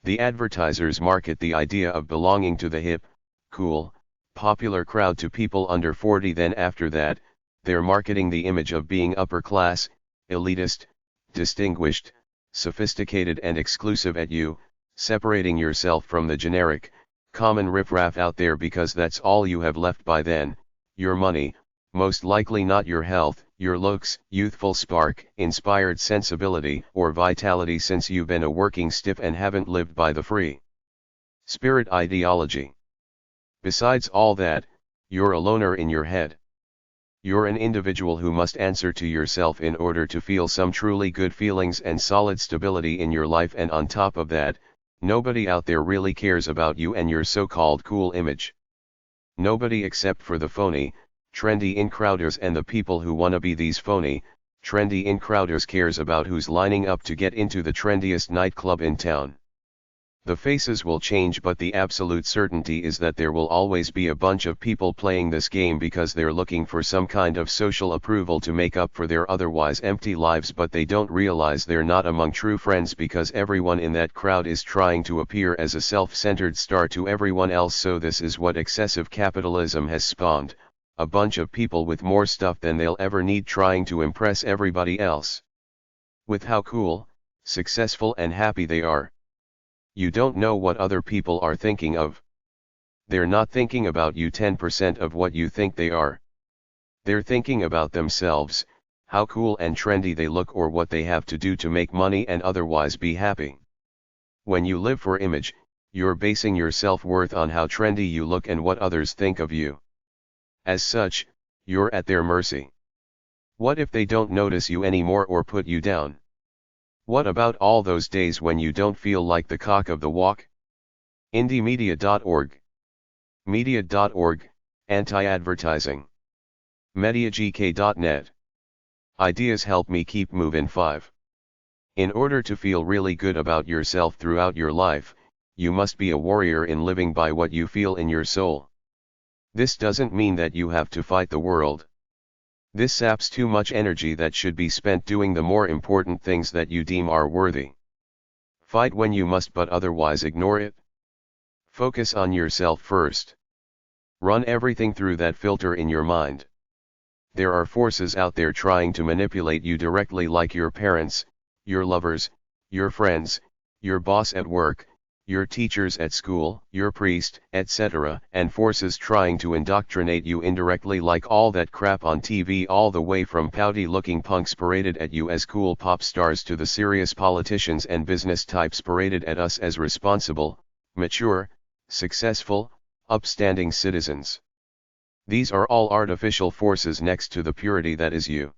The advertisers market the idea of belonging to the hip, cool, popular crowd to people under 40, then after that, they're marketing the image of being upper class, elitist, distinguished, sophisticated, and exclusive at you, separating yourself from the generic, common riffraff out there, because that's all you have left by then: your money, most likely not your health, your looks, youthful spark, inspired sensibility, or vitality, since you've been a working stiff and haven't lived by the free spirit ideology. Besides all that, you're a loner in your head. You're an individual who must answer to yourself in order to feel some truly good feelings and solid stability in your life, and on top of that, nobody out there really cares about you and your so-called cool image. Nobody except for the phony, trendy in-crowders and the people who wanna be these phony, trendy in-crowders cares about who's lining up to get into the trendiest nightclub in town. The faces will change, but the absolute certainty is that there will always be a bunch of people playing this game because they're looking for some kind of social approval to make up for their otherwise empty lives, but they don't realize they're not among true friends, because everyone in that crowd is trying to appear as a self-centered star to everyone else. So this is what excessive capitalism has spawned: a bunch of people with more stuff than they'll ever need, trying to impress everybody else with how cool, successful, and happy they are. You don't know what other people are thinking of. They're not thinking about you 10% of what you think they are. They're thinking about themselves, how cool and trendy they look, or what they have to do to make money and otherwise be happy. When you live for image, you're basing your self-worth on how trendy you look and what others think of you. As such, you're at their mercy. What if they don't notice you anymore or put you down? What about all those days when you don't feel like the cock of the walk? indiemedia.org. Media.org, anti-advertising. mediagk.net. Ideas help me keep moving. 5. In order to feel really good about yourself throughout your life, you must be a warrior in living by what you feel in your soul. This doesn't mean that you have to fight the world. This saps too much energy that should be spent doing the more important things that you deem are worthy. Fight when you must, but otherwise ignore it. Focus on yourself first. Run everything through that filter in your mind. There are forces out there trying to manipulate you directly, like your parents, your lovers, your friends, your boss at work, your teachers at school, your priest, etc., and forces trying to indoctrinate you indirectly, like all that crap on TV, all the way from pouty-looking punks paraded at you as cool pop stars to the serious politicians and business types paraded at us as responsible, mature, successful, upstanding citizens. These are all artificial forces next to the purity that is you.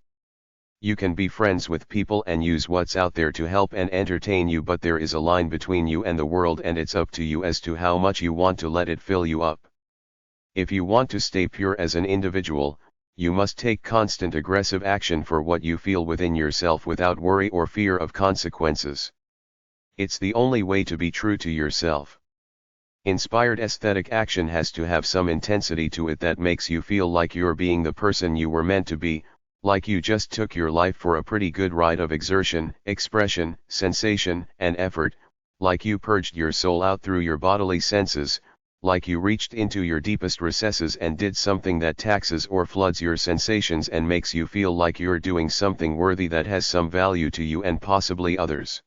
You can be friends with people and use what's out there to help and entertain you, but there is a line between you and the world, and it's up to you as to how much you want to let it fill you up. If you want to stay pure as an individual, you must take constant aggressive action for what you feel within yourself without worry or fear of consequences. It's the only way to be true to yourself. Inspired aesthetic action has to have some intensity to it that makes you feel like you're being the person you were meant to be, like you just took your life for a pretty good ride of exertion, expression, sensation, and effort, like you purged your soul out through your bodily senses, like you reached into your deepest recesses and did something that taxes or floods your sensations and makes you feel like you're doing something worthy that has some value to you and possibly others.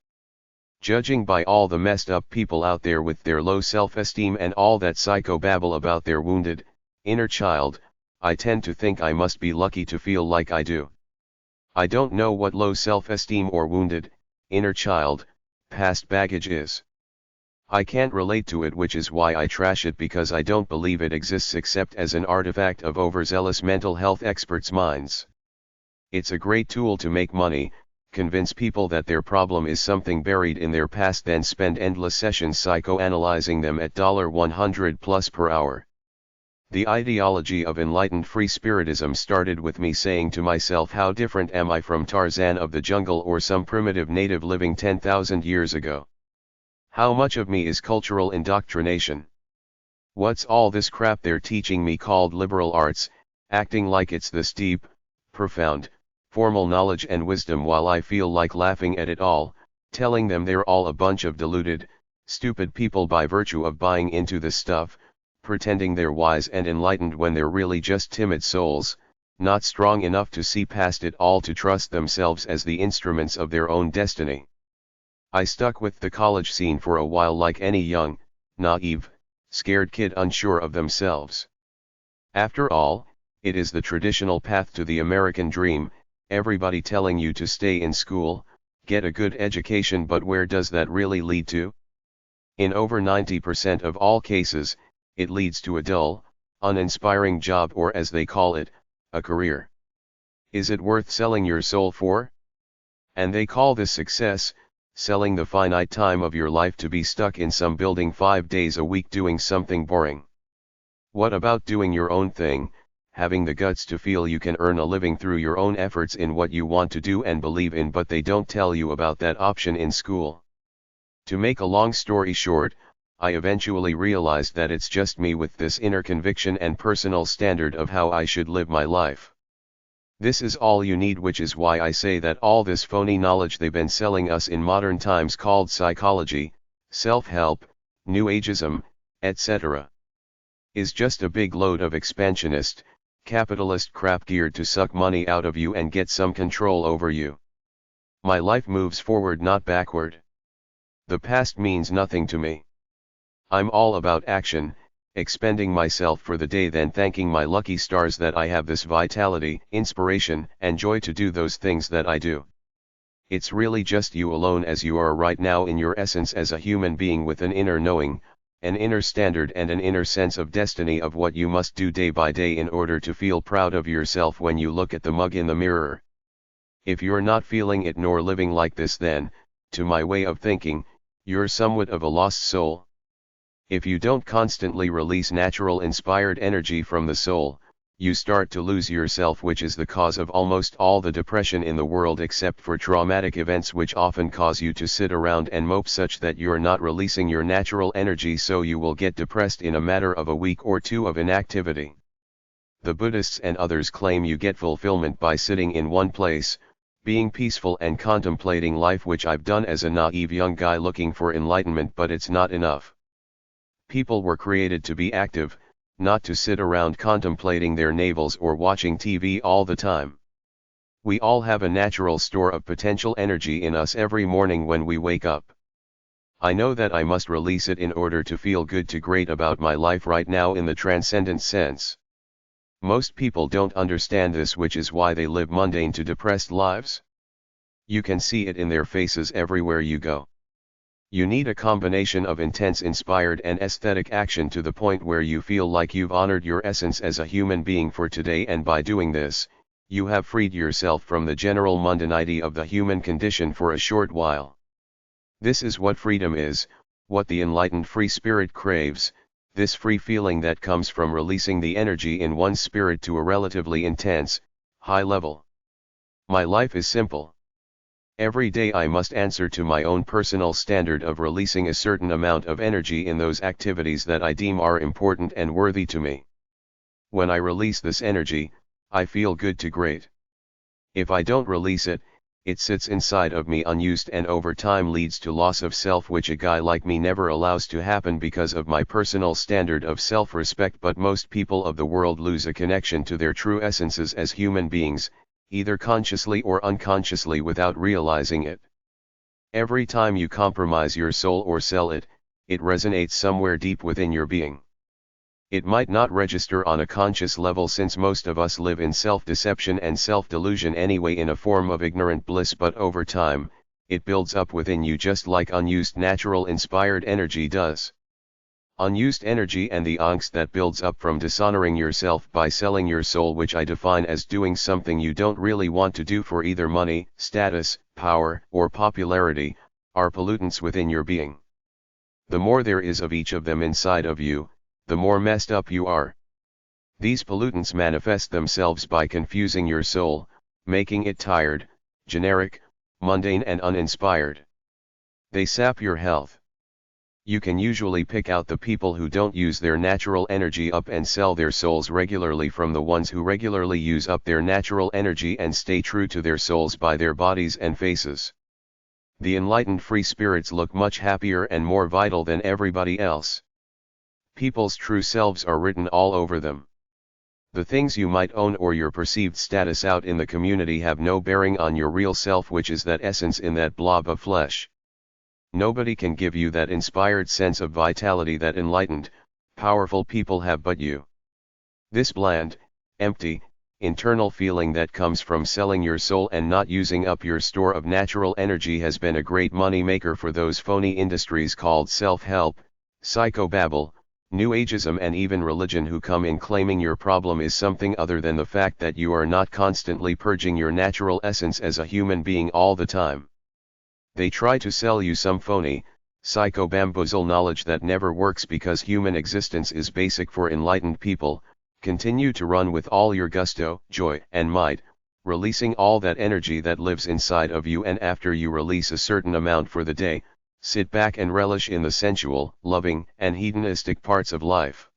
Judging by all the messed up people out there with their low self-esteem and all that psychobabble about their wounded, inner child, I tend to think I must be lucky to feel like I do. I don't know what low self-esteem or wounded, inner child, past baggage is. I can't relate to it, which is why I trash it, because I don't believe it exists except as an artifact of overzealous mental health experts' minds. It's a great tool to make money, convince people that their problem is something buried in their past, then spend endless sessions psychoanalyzing them at $100+ per hour. The ideology of enlightened free spiritism started with me saying to myself, how different am I from Tarzan of the jungle or some primitive native living 10,000 years ago? How much of me is cultural indoctrination? What's all this crap they're teaching me called liberal arts, acting like it's this deep, profound, formal knowledge and wisdom, while I feel like laughing at it all, telling them they're all a bunch of deluded, stupid people by virtue of buying into this stuff, pretending they're wise and enlightened when they're really just timid souls, not strong enough to see past it all to trust themselves as the instruments of their own destiny. I stuck with the college scene for a while like any young, naive, scared kid unsure of themselves. After all, it is the traditional path to the American dream, everybody telling you to stay in school, get a good education, but where does that really lead to? In over 90% of all cases, it leads to a dull, uninspiring job, or as they call it, a career. Is it worth selling your soul for? And they call this success, selling the finite time of your life to be stuck in some building 5 days a week doing something boring. What about doing your own thing, having the guts to feel you can earn a living through your own efforts in what you want to do and believe in, but they don't tell you about that option in school? To make a long story short, I eventually realized that it's just me with this inner conviction and personal standard of how I should live my life. This is all you need, which is why I say that all this phony knowledge they've been selling us in modern times called psychology, self-help, New Ageism, etc., is just a big load of expansionist, capitalist crap geared to suck money out of you and get some control over you. My life moves forward, not backward. The past means nothing to me. I'm all about action, expending myself for the day, then thanking my lucky stars that I have this vitality, inspiration, and joy to do those things that I do. It's really just you alone as you are right now in your essence as a human being with an inner knowing, an inner standard and an inner sense of destiny of what you must do day by day in order to feel proud of yourself when you look at the mug in the mirror. If you're not feeling it nor living like this, then, to my way of thinking, you're somewhat of a lost soul. If you don't constantly release natural inspired energy from the soul, you start to lose yourself, which is the cause of almost all the depression in the world except for traumatic events, which often cause you to sit around and mope such that you're not releasing your natural energy, so you will get depressed in a matter of a week or two of inactivity. The Buddhists and others claim you get fulfillment by sitting in one place, being peaceful and contemplating life, which I've done as a naive young guy looking for enlightenment, but it's not enough. People were created to be active, not to sit around contemplating their navels or watching TV all the time. We all have a natural store of potential energy in us every morning when we wake up. I know that I must release it in order to feel good to great about my life right now in the transcendent sense. Most people don't understand this, which is why they live mundane to depressed lives. You can see it in their faces everywhere you go. You need a combination of intense inspired and aesthetic action to the point where you feel like you've honored your essence as a human being for today, and by doing this, you have freed yourself from the general mundanity of the human condition for a short while. This is what freedom is, what the enlightened free spirit craves, this free feeling that comes from releasing the energy in one's spirit to a relatively intense, high level. My life is simple. Every day I must answer to my own personal standard of releasing a certain amount of energy in those activities that I deem are important and worthy to me. When I release this energy, I feel good to great. If I don't release it, it sits inside of me unused and over time leads to loss of self, which a guy like me never allows to happen because of my personal standard of self-respect. But most people of the world lose a connection to their true essences as human beings, either consciously or unconsciously without realizing it. Every time you compromise your soul or sell it, it resonates somewhere deep within your being. It might not register on a conscious level, since most of us live in self-deception and self-delusion anyway in a form of ignorant bliss, but over time, it builds up within you just like unused natural inspired energy does. Unused energy and the angst that builds up from dishonoring yourself by selling your soul, which I define as doing something you don't really want to do for either money, status, power, or popularity, are pollutants within your being. The more there is of each of them inside of you, the more messed up you are. These pollutants manifest themselves by confusing your soul, making it tired, generic, mundane and uninspired. They sap your health. You can usually pick out the people who don't use their natural energy up and sell their souls regularly from the ones who regularly use up their natural energy and stay true to their souls by their bodies and faces. The enlightened free spirits look much happier and more vital than everybody else. People's true selves are written all over them. The things you might own or your perceived status out in the community have no bearing on your real self, which is that essence in that blob of flesh. Nobody can give you that inspired sense of vitality that enlightened, powerful people have but you. This bland, empty, internal feeling that comes from selling your soul and not using up your store of natural energy has been a great money maker for those phony industries called self-help, psychobabble, New Ageism and even religion, who come in claiming your problem is something other than the fact that you are not constantly purging your natural essence as a human being all the time. They try to sell you some phony, psycho-bamboozle knowledge that never works because human existence is basic for enlightened people. Continue to run with all your gusto, joy, and might, releasing all that energy that lives inside of you, and after you release a certain amount for the day, sit back and relish in the sensual, loving, and hedonistic parts of life.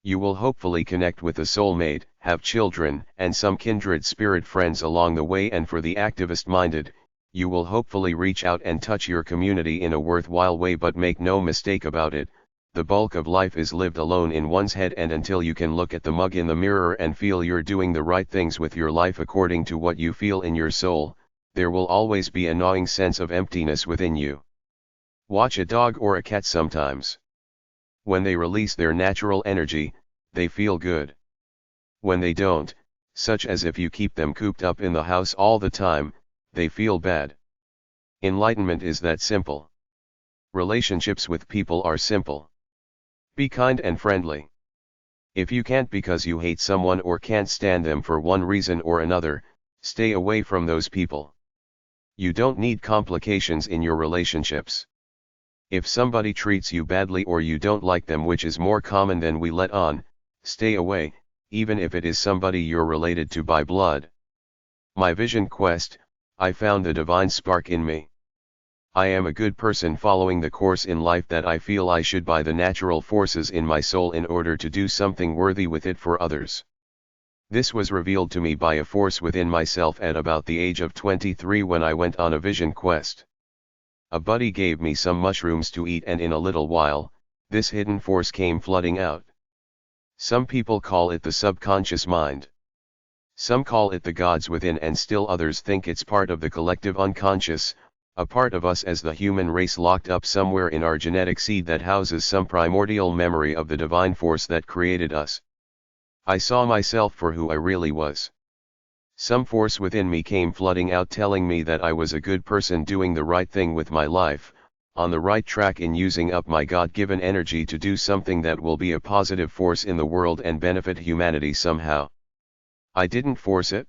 You will hopefully connect with a soulmate, have children, and some kindred spirit friends along the way, and for the activist-minded, you will hopefully reach out and touch your community in a worthwhile way. But make no mistake about it, the bulk of life is lived alone in one's head, and until you can look at the mug in the mirror and feel you're doing the right things with your life according to what you feel in your soul, there will always be a gnawing sense of emptiness within you. Watch a dog or a cat sometimes. When they release their natural energy, they feel good. When they don't, such as if you keep them cooped up in the house all the time, they feel bad. Enlightenment is that simple. Relationships with people are simple. Be kind and friendly. If you can't because you hate someone or can't stand them for one reason or another, stay away from those people. You don't need complications in your relationships. If somebody treats you badly or you don't like them, which is more common than we let on, stay away, even if it is somebody you're related to by blood. My vision quest, I found the divine spark in me. I am a good person following the course in life that I feel I should by the natural forces in my soul in order to do something worthy with it for others. This was revealed to me by a force within myself at about the age of 23 when I went on a vision quest. A buddy gave me some mushrooms to eat, and in a little while, this hidden force came flooding out. Some people call it the subconscious mind. Some call it the gods within, and still others think it's part of the collective unconscious, a part of us as the human race locked up somewhere in our genetic seed that houses some primordial memory of the divine force that created us. I saw myself for who I really was. Some force within me came flooding out telling me that I was a good person doing the right thing with my life, on the right track in using up my God-given energy to do something that will be a positive force in the world and benefit humanity somehow. I didn't force it.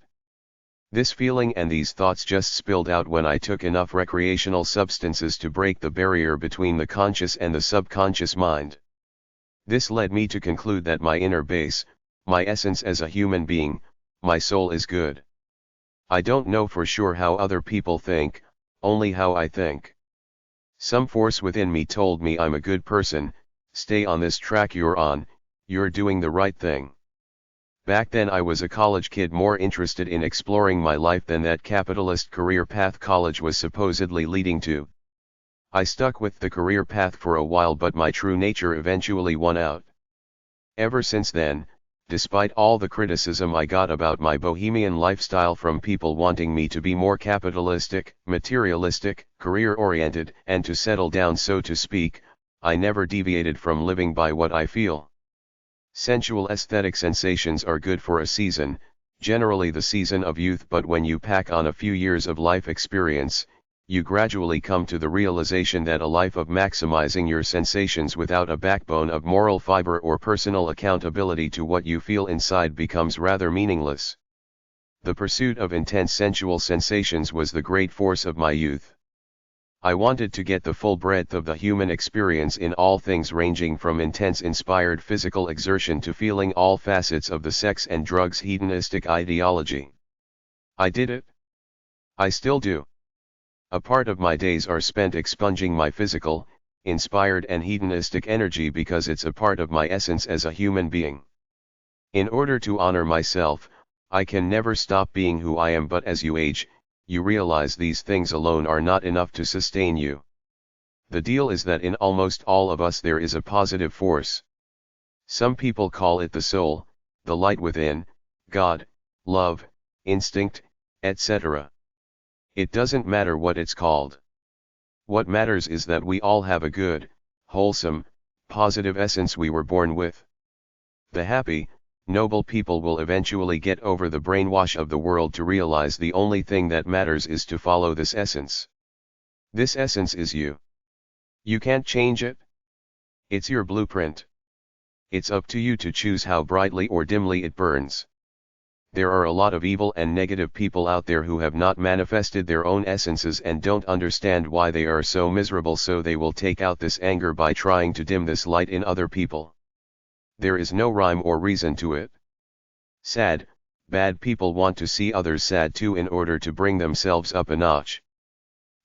This feeling and these thoughts just spilled out when I took enough recreational substances to break the barrier between the conscious and the subconscious mind. This led me to conclude that my inner base, my essence as a human being, my soul is good. I don't know for sure how other people think, only how I think. Some force within me told me I'm a good person, stay on this track you're on, you're doing the right thing. Back then I was a college kid more interested in exploring my life than that capitalist career path college was supposedly leading to. I stuck with the career path for a while, but my true nature eventually won out. Ever since then, despite all the criticism I got about my bohemian lifestyle from people wanting me to be more capitalistic, materialistic, career-oriented, and to settle down so to speak, I never deviated from living by what I feel. Sensual aesthetic sensations are good for a season, generally the season of youth, but when you pack on a few years of life experience, you gradually come to the realization that a life of maximizing your sensations without a backbone of moral fiber or personal accountability to what you feel inside becomes rather meaningless. The pursuit of intense sensual sensations was the great force of my youth. I wanted to get the full breadth of the human experience in all things, ranging from intense inspired physical exertion to feeling all facets of the sex and drugs hedonistic ideology. I did it. I still do. A part of my days are spent expunging my physical, inspired and hedonistic energy because it's a part of my essence as a human being. In order to honor myself, I can never stop being who I am, but as you age, you realize these things alone are not enough to sustain you. The deal is that in almost all of us there is a positive force. Some people call it the soul, the light within, God, love, instinct, etc. It doesn't matter what it's called. What matters is that we all have a good, wholesome, positive essence we were born with. The happy, noble people will eventually get over the brainwash of the world to realize the only thing that matters is to follow this essence. This essence is you. You can't change it. It's your blueprint. It's up to you to choose how brightly or dimly it burns. There are a lot of evil and negative people out there who have not manifested their own essences and don't understand why they are so miserable, so they will take out this anger by trying to dim this light in other people. There is no rhyme or reason to it. Sad, bad people want to see others sad too in order to bring themselves up a notch.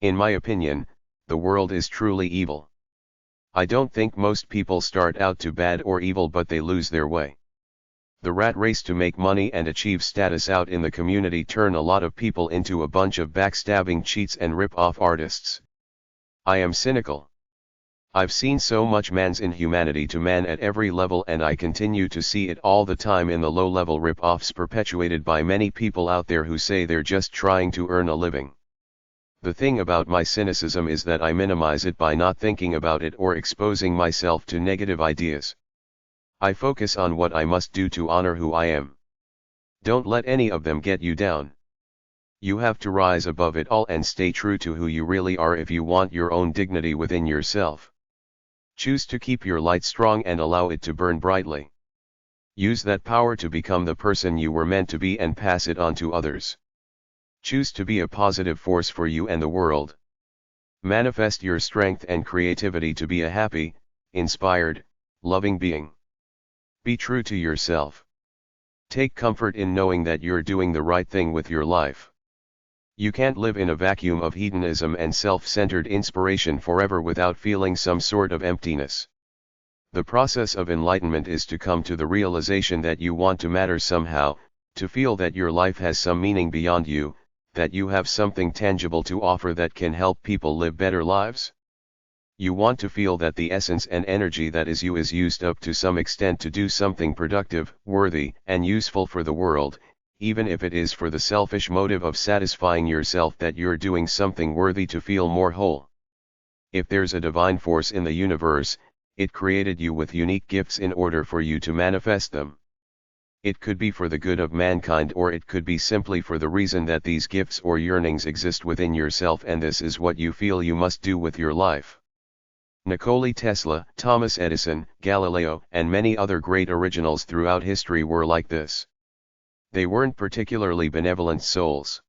In my opinion, the world is truly evil. I don't think most people start out to bad or evil, but they lose their way. The rat race to make money and achieve status out in the community turn a lot of people into a bunch of backstabbing cheats and rip-off artists. I am cynical. I've seen so much man's inhumanity to man at every level, and I continue to see it all the time in the low-level rip-offs perpetuated by many people out there who say they're just trying to earn a living. The thing about my cynicism is that I minimize it by not thinking about it or exposing myself to negative ideas. I focus on what I must do to honor who I am. Don't let any of them get you down. You have to rise above it all and stay true to who you really are if you want your own dignity within yourself. Choose to keep your light strong and allow it to burn brightly. Use that power to become the person you were meant to be and pass it on to others. Choose to be a positive force for you and the world. Manifest your strength and creativity to be a happy, inspired, loving being. Be true to yourself. Take comfort in knowing that you're doing the right thing with your life. You can't live in a vacuum of hedonism and self-centered inspiration forever without feeling some sort of emptiness. The process of enlightenment is to come to the realization that you want to matter somehow, to feel that your life has some meaning beyond you, that you have something tangible to offer that can help people live better lives. You want to feel that the essence and energy that is you is used up to some extent to do something productive, worthy, and useful for the world, even if it is for the selfish motive of satisfying yourself that you're doing something worthy to feel more whole. If there's a divine force in the universe, it created you with unique gifts in order for you to manifest them. It could be for the good of mankind, or it could be simply for the reason that these gifts or yearnings exist within yourself, and this is what you feel you must do with your life. Nikola Tesla, Thomas Edison, Galileo, and many other great originals throughout history were like this. They weren't particularly benevolent souls.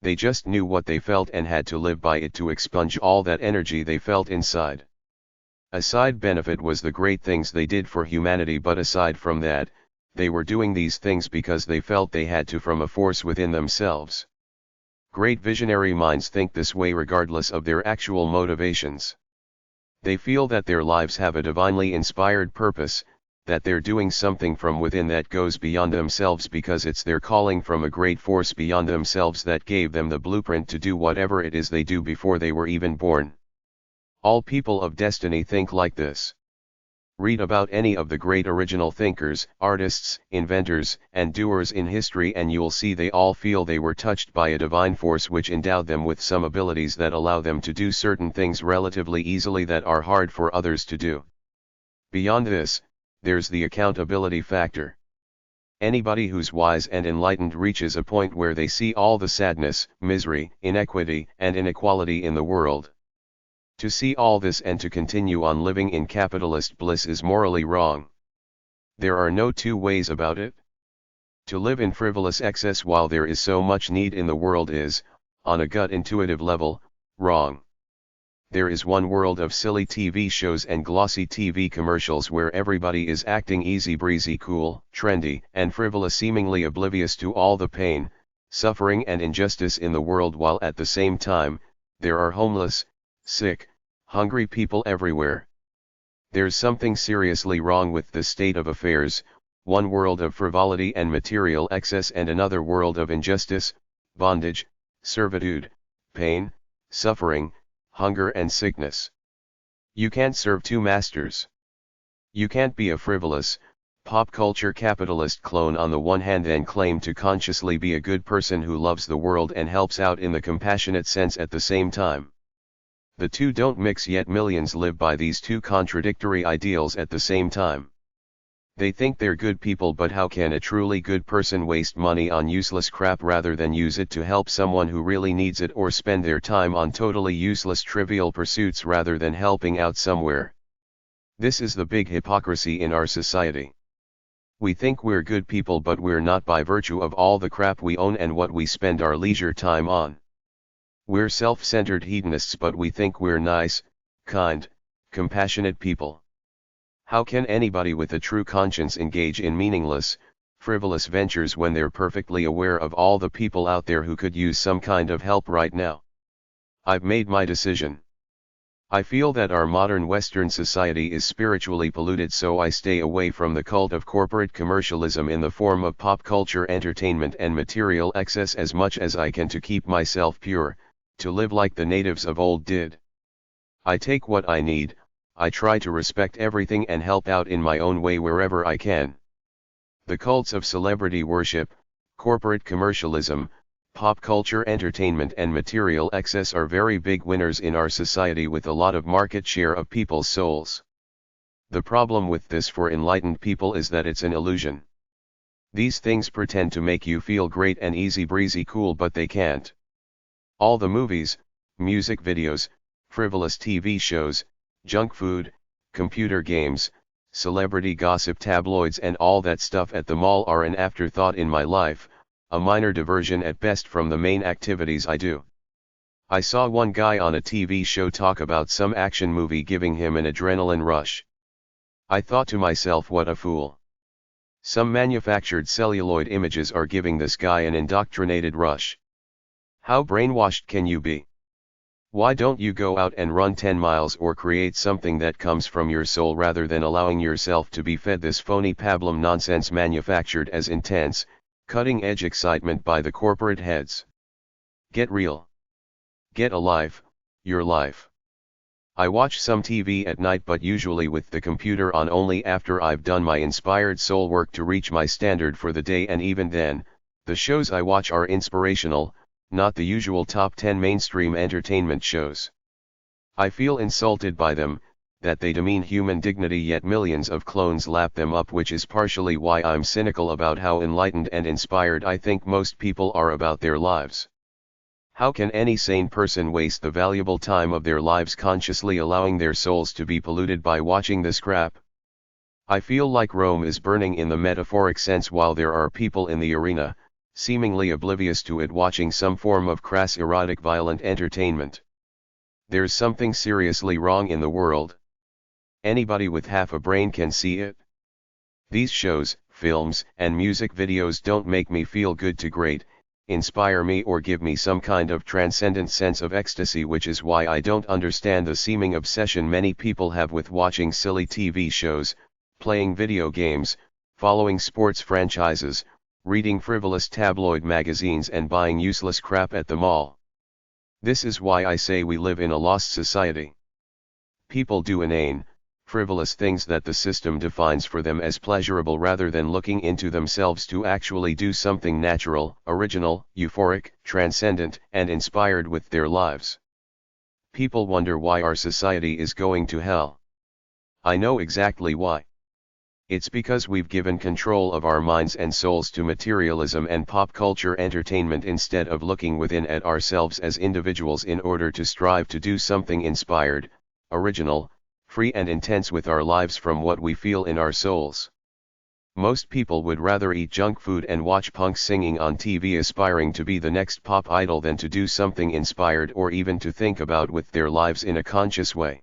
They just knew what they felt and had to live by it to expunge all that energy they felt inside. A side benefit was the great things they did for humanity, but aside from that, they were doing these things because they felt they had to from a force within themselves. Great visionary minds think this way regardless of their actual motivations. They feel that their lives have a divinely inspired purpose, that they're doing something from within that goes beyond themselves because it's their calling from a great force beyond themselves that gave them the blueprint to do whatever it is they do before they were even born. All people of destiny think like this. Read about any of the great original thinkers, artists, inventors, and doers in history and you'll see they all feel they were touched by a divine force which endowed them with some abilities that allow them to do certain things relatively easily that are hard for others to do. Beyond this, there's the accountability factor. Anybody who's wise and enlightened reaches a point where they see all the sadness, misery, inequity, and inequality in the world. To see all this and to continue on living in capitalist bliss is morally wrong. There are no two ways about it. To live in frivolous excess while there is so much need in the world is, on a gut intuitive level, wrong. There is one world of silly TV shows and glossy TV commercials where everybody is acting easy breezy, cool, trendy, and frivolous, seemingly oblivious to all the pain, suffering and injustice in the world, while at the same time, there are homeless, sick, hungry people everywhere. There's something seriously wrong with this state of affairs, one world of frivolity and material excess and another world of injustice, bondage, servitude, pain, suffering, hunger and sickness. You can't serve two masters. You can't be a frivolous, pop culture capitalist clone on the one hand and claim to consciously be a good person who loves the world and helps out in the compassionate sense at the same time. The two don't mix, yet millions live by these two contradictory ideals at the same time. They think they're good people, but how can a truly good person waste money on useless crap rather than use it to help someone who really needs it, or spend their time on totally useless trivial pursuits rather than helping out somewhere? This is the big hypocrisy in our society. We think we're good people, but we're not by virtue of all the crap we own and what we spend our leisure time on. We're self-centered hedonists, but we think we're nice, kind, compassionate people. How can anybody with a true conscience engage in meaningless, frivolous ventures when they're perfectly aware of all the people out there who could use some kind of help right now? I've made my decision. I feel that our modern Western society is spiritually polluted, so I stay away from the cult of corporate commercialism in the form of pop culture entertainment and material excess as much as I can to keep myself pure, to live like the natives of old did. I take what I need, I try to respect everything and help out in my own way wherever I can. The cults of celebrity worship, corporate commercialism, pop culture entertainment and material excess are very big winners in our society with a lot of market share of people's souls. The problem with this for enlightened people is that it's an illusion. These things pretend to make you feel great and easy breezy cool, but they can't. All the movies, music videos, frivolous TV shows, junk food, computer games, celebrity gossip, tabloids and all that stuff at the mall are an afterthought in my life, a minor diversion at best from the main activities I do. I saw one guy on a TV show talk about some action movie giving him an adrenaline rush. I thought to myself, what a fool. Some manufactured celluloid images are giving this guy an indoctrinated rush. How brainwashed can you be? Why don't you go out and run 10 miles or create something that comes from your soul rather than allowing yourself to be fed this phony pablum nonsense manufactured as intense, cutting-edge excitement by the corporate heads? Get real. Get a life, your life. I watch some TV at night, but usually with the computer on only after I've done my inspired soul work to reach my standard for the day, and even then, the shows I watch are inspirational, not the usual top 10 mainstream entertainment shows. I feel insulted by them, that they demean human dignity, yet millions of clones lap them up, which is partially why I'm cynical about how enlightened and inspired I think most people are about their lives. How can any sane person waste the valuable time of their lives consciously allowing their souls to be polluted by watching this crap? I feel like Rome is burning in the metaphoric sense while there are people in the arena, seemingly oblivious to it, watching some form of crass erotic violent entertainment. There's something seriously wrong in the world. Anybody with half a brain can see it. These shows, films, and music videos don't make me feel good to great, inspire me, or give me some kind of transcendent sense of ecstasy, which is why I don't understand the seeming obsession many people have with watching silly TV shows, playing video games, following sports franchises, reading frivolous tabloid magazines and buying useless crap at the mall. This is why I say we live in a lost society. People do inane, frivolous things that the system defines for them as pleasurable rather than looking into themselves to actually do something natural, original, euphoric, transcendent, and inspired with their lives. People wonder why our society is going to hell. I know exactly why. It's because we've given control of our minds and souls to materialism and pop culture entertainment instead of looking within at ourselves as individuals in order to strive to do something inspired, original, free and intense with our lives from what we feel in our souls. Most people would rather eat junk food and watch punks singing on TV aspiring to be the next pop idol than to do something inspired or even to think about with their lives in a conscious way.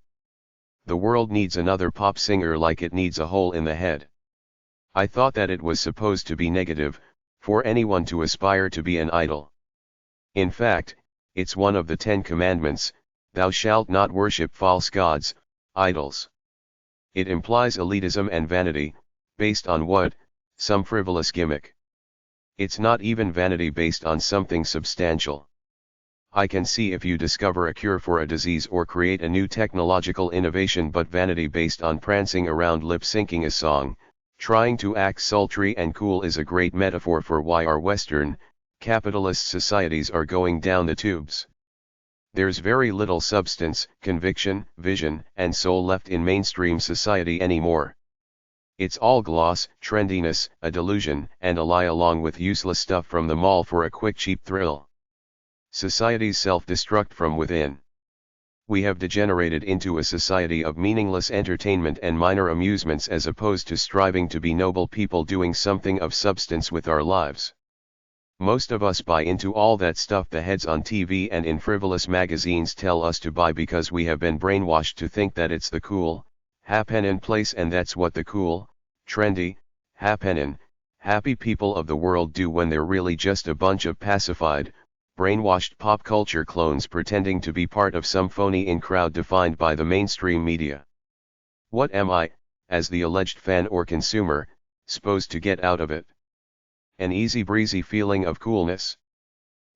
The world needs another pop singer like it needs a hole in the head. I thought that it was supposed to be negative, for anyone to aspire to be an idol. In fact, it's one of the 10 commandments, thou shalt not worship false gods, idols. It implies elitism and vanity, based on what? Some frivolous gimmick. It's not even vanity based on something substantial. I can see if you discover a cure for a disease or create a new technological innovation, but vanity based on prancing around lip-syncing a song, trying to act sultry and cool is a great metaphor for why our Western, capitalist societies are going down the tubes. There's very little substance, conviction, vision, and soul left in mainstream society anymore. It's all gloss, trendiness, a delusion, and a lie, along with useless stuff from the mall for a quick cheap thrill. Societies self-destruct from within. We have degenerated into a society of meaningless entertainment and minor amusements as opposed to striving to be noble people doing something of substance with our lives. Most of us buy into all that stuff the heads on TV and in frivolous magazines tell us to buy because we have been brainwashed to think that it's the cool, happenin' place, and that's what the cool, trendy, happenin', happy people of the world do when they're really just a bunch of pacified, brainwashed pop culture clones pretending to be part of some phony in crowd defined by the mainstream media. What am I, as the alleged fan or consumer, supposed to get out of it? An easy breezy feeling of coolness?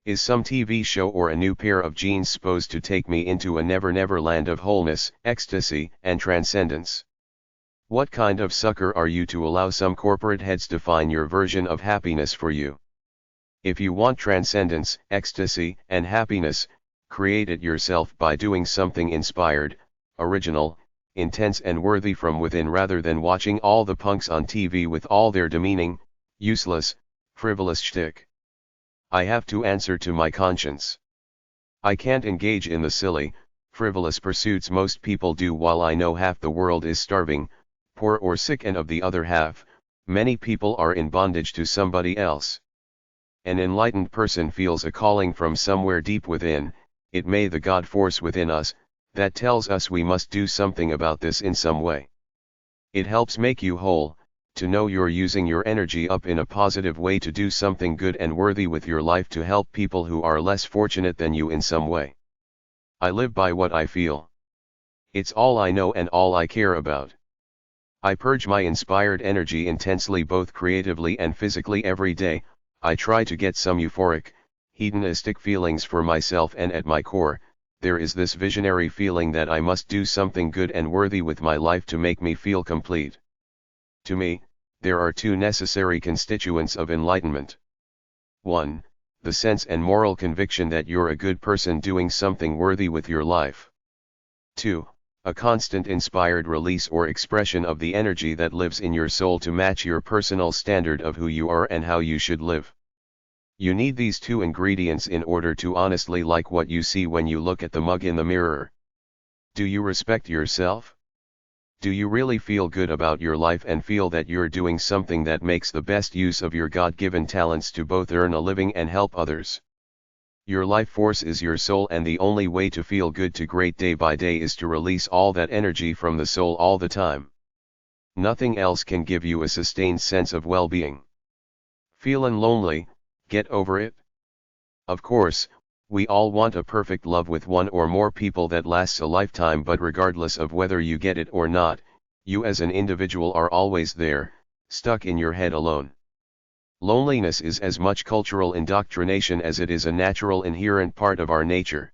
Is some TV show or a new pair of jeans supposed to take me into a never land of wholeness, ecstasy, and transcendence? What kind of sucker are you to allow some corporate heads define your version of happiness for you? If you want transcendence, ecstasy, and happiness, create it yourself by doing something inspired, original, intense and worthy from within rather than watching all the punks on TV with all their demeaning, useless, frivolous shtick. I have to answer to my conscience. I can't engage in the silly, frivolous pursuits most people do, while I know half the world is starving, poor or sick, and of the other half, many people are in bondage to somebody else. An enlightened person feels a calling from somewhere deep within, it may the God force within us, that tells us we must do something about this in some way. It helps make you whole, to know you're using your energy up in a positive way to do something good and worthy with your life to help people who are less fortunate than you in some way. I live by what I feel. It's all I know and all I care about. I purge my inspired energy intensely, both creatively and physically, every day. I try to get some euphoric, hedonistic feelings for myself, and at my core, there is this visionary feeling that I must do something good and worthy with my life to make me feel complete. To me, there are two necessary constituents of enlightenment. 1. The sense and moral conviction that you're a good person doing something worthy with your life. 2. A constant inspired release or expression of the energy that lives in your soul to match your personal standard of who you are and how you should live. You need these two ingredients in order to honestly like what you see when you look at the mug in the mirror. Do you respect yourself? Do you really feel good about your life and feel that you're doing something that makes the best use of your God-given talents to both earn a living and help others? Your life force is your soul, and the only way to feel good to great day by day is to release all that energy from the soul all the time. Nothing else can give you a sustained sense of well-being. Feelin' lonely? Get over it. Of course, we all want a perfect love with one or more people that lasts a lifetime, but regardless of whether you get it or not, you as an individual are always there, stuck in your head alone. Loneliness is as much cultural indoctrination as it is a natural inherent part of our nature.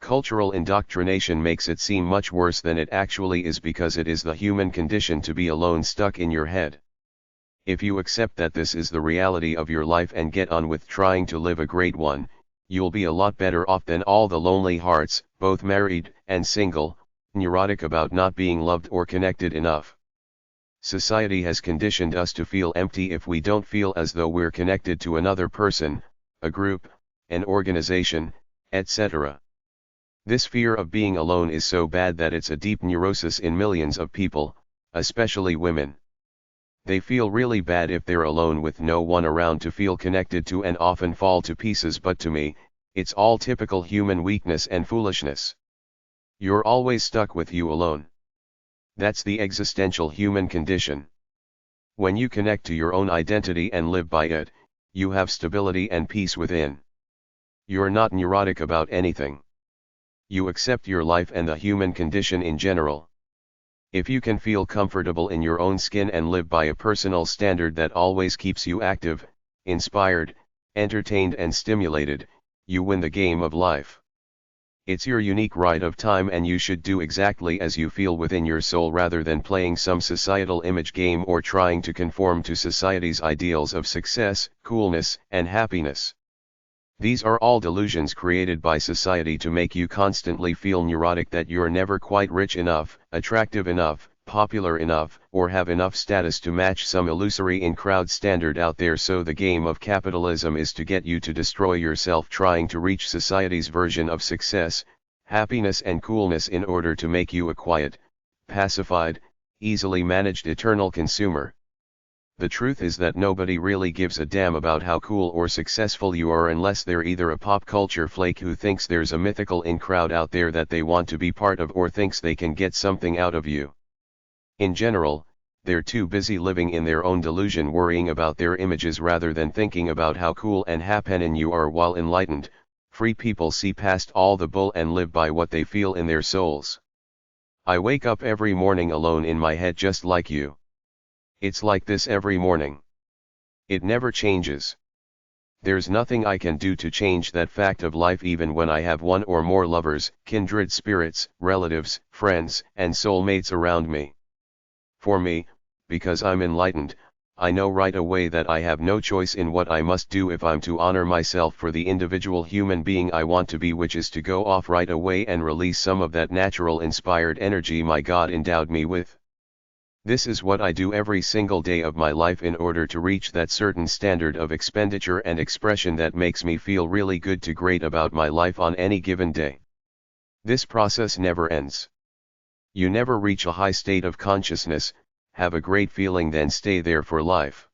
Cultural indoctrination makes it seem much worse than it actually is, because it is the human condition to be alone, stuck in your head. If you accept that this is the reality of your life and get on with trying to live a great one, you'll be a lot better off than all the lonely hearts, both married and single, neurotic about not being loved or connected enough. Society has conditioned us to feel empty if we don't feel as though we're connected to another person, a group, an organization, etc. This fear of being alone is so bad that it's a deep neurosis in millions of people, especially women. They feel really bad if they're alone with no one around to feel connected to and often fall to pieces, but to me, it's all typical human weakness and foolishness. You're always stuck with you alone. That's the existential human condition. When you connect to your own identity and live by it, you have stability and peace within. You're not neurotic about anything. You accept your life and the human condition in general. If you can feel comfortable in your own skin and live by a personal standard that always keeps you active, inspired, entertained and stimulated, you win the game of life. It's your unique right of time, and you should do exactly as you feel within your soul rather than playing some societal image game or trying to conform to society's ideals of success, coolness, and happiness. These are all delusions created by society to make you constantly feel neurotic that you're never quite rich enough, attractive enough, popular enough, or have enough status to match some illusory in-crowd standard out there. So the game of capitalism is to get you to destroy yourself trying to reach society's version of success, happiness and coolness in order to make you a quiet, pacified, easily managed eternal consumer. The truth is that nobody really gives a damn about how cool or successful you are unless they're either a pop culture flake who thinks there's a mythical in-crowd out there that they want to be part of, or thinks they can get something out of you. In general, they're too busy living in their own delusion, worrying about their images rather than thinking about how cool and happening you are, while enlightened, free people see past all the bull and live by what they feel in their souls. I wake up every morning alone in my head just like you. It's like this every morning. It never changes. There's nothing I can do to change that fact of life, even when I have one or more lovers, kindred spirits, relatives, friends, and soulmates around me. For me, because I'm enlightened, I know right away that I have no choice in what I must do if I'm to honor myself for the individual human being I want to be, which is to go off right away and release some of that natural inspired energy my God endowed me with. This is what I do every single day of my life in order to reach that certain standard of expenditure and expression that makes me feel really good to great about my life on any given day. This process never ends. You never reach a high state of consciousness, have a great feeling then stay there for life.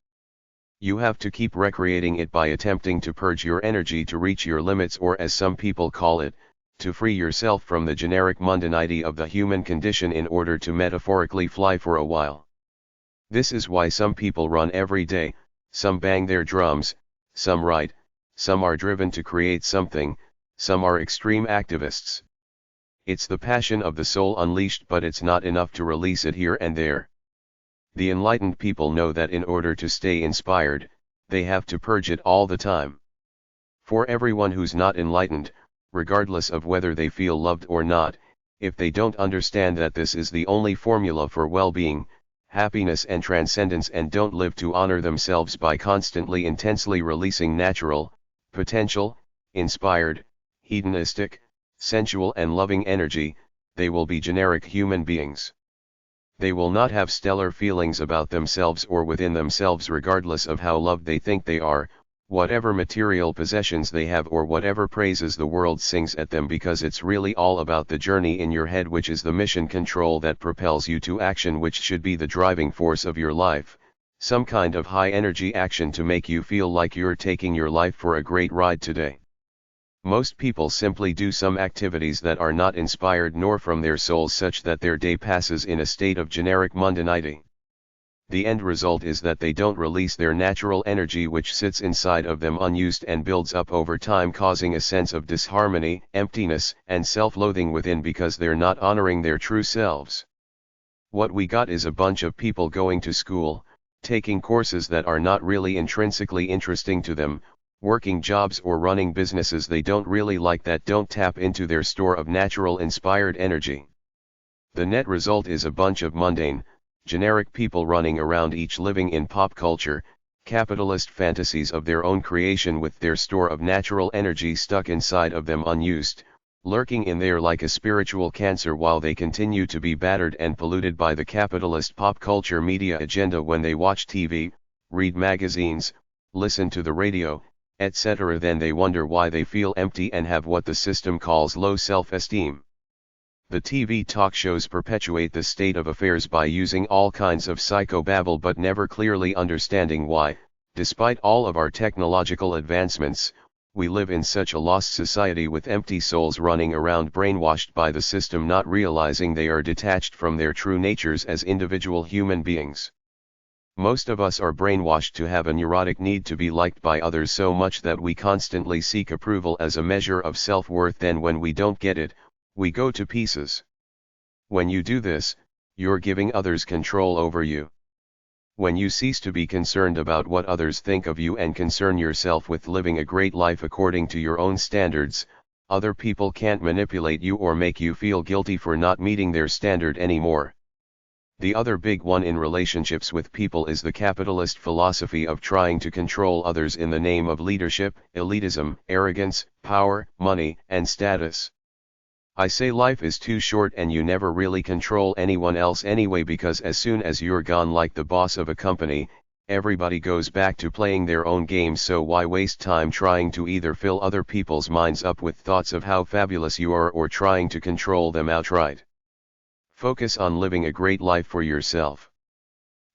You have to keep recreating it by attempting to purge your energy to reach your limits, or as some people call it, to free yourself from the generic mundanity of the human condition in order to metaphorically fly for a while. This is why some people run every day, some bang their drums, some write, some are driven to create something, some are extreme activists. It's the passion of the soul unleashed, but it's not enough to release it here and there. The enlightened people know that in order to stay inspired, they have to purge it all the time. For everyone who's not enlightened, regardless of whether they feel loved or not, if they don't understand that this is the only formula for well-being, happiness and transcendence, and don't live to honor themselves by constantly intensely releasing natural, potential, inspired, hedonistic, sensual and loving energy, they will be generic human beings. They will not have stellar feelings about themselves or within themselves, regardless of how loved they think they are, whatever material possessions they have or whatever praises the world sings at them, because it's really all about the journey in your head, which is the mission control that propels you to action, which should be the driving force of your life, some kind of high energy action to make you feel like you're taking your life for a great ride today. Most people simply do some activities that are not inspired nor from their souls, such that their day passes in a state of generic mundanity. The end result is that they don't release their natural energy, which sits inside of them unused and builds up over time, causing a sense of disharmony, emptiness, and self-loathing within, because they're not honoring their true selves. What we got is a bunch of people going to school, taking courses that are not really intrinsically interesting to them, working jobs or running businesses they don't really like, that don't tap into their store of natural inspired energy. The net result is a bunch of mundane, generic people running around, each living in pop culture, capitalist fantasies of their own creation, with their store of natural energy stuck inside of them unused, lurking in there like a spiritual cancer, while they continue to be battered and polluted by the capitalist pop culture media agenda when they watch TV, read magazines, listen to the radio, etc. Then they wonder why they feel empty and have what the system calls low self-esteem. The TV talk shows perpetuate this state of affairs by using all kinds of psychobabble, but never clearly understanding why, despite all of our technological advancements, we live in such a lost society with empty souls running around brainwashed by the system, not realizing they are detached from their true natures as individual human beings. Most of us are brainwashed to have a neurotic need to be liked by others so much that we constantly seek approval as a measure of self-worth. Then when we don't get it, we go to pieces. When you do this, you're giving others control over you. When you cease to be concerned about what others think of you and concern yourself with living a great life according to your own standards, other people can't manipulate you or make you feel guilty for not meeting their standard anymore. The other big one in relationships with people is the capitalist philosophy of trying to control others in the name of leadership, elitism, arrogance, power, money, and status. I say life is too short and you never really control anyone else anyway, because as soon as you're gone like the boss of a company, everybody goes back to playing their own games. So why waste time trying to either fill other people's minds up with thoughts of how fabulous you are or trying to control them outright? Focus on living a great life for yourself.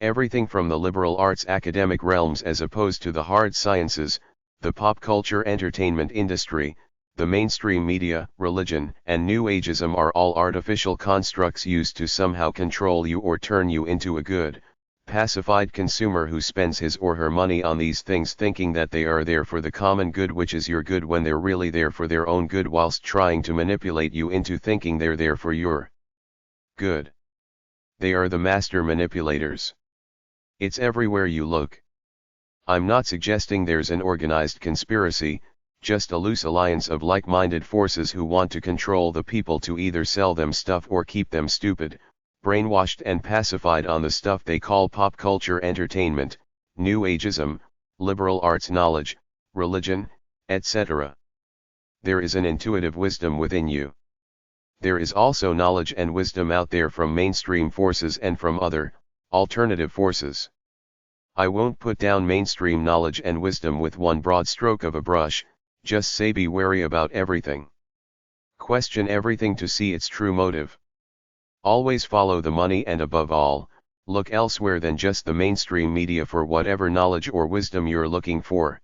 Everything from the liberal arts academic realms as opposed to the hard sciences, the pop culture entertainment industry, the mainstream media, religion, and New Ageism are all artificial constructs used to somehow control you or turn you into a good, pacified consumer who spends his or her money on these things thinking that they are there for the common good, which is your good, when they're really there for their own good, whilst trying to manipulate you into thinking they're there for your good. They are the master manipulators. It's everywhere you look. I'm not suggesting there's an organized conspiracy, just a loose alliance of like-minded forces who want to control the people to either sell them stuff or keep them stupid, brainwashed and pacified on the stuff they call pop culture entertainment, New Ageism, liberal arts knowledge, religion, etc. There is an intuitive wisdom within you. There is also knowledge and wisdom out there from mainstream forces and from other, alternative forces. I won't put down mainstream knowledge and wisdom with one broad stroke of a brush, just say be wary about everything. Question everything to see its true motive. Always follow the money, and above all, look elsewhere than just the mainstream media for whatever knowledge or wisdom you're looking for.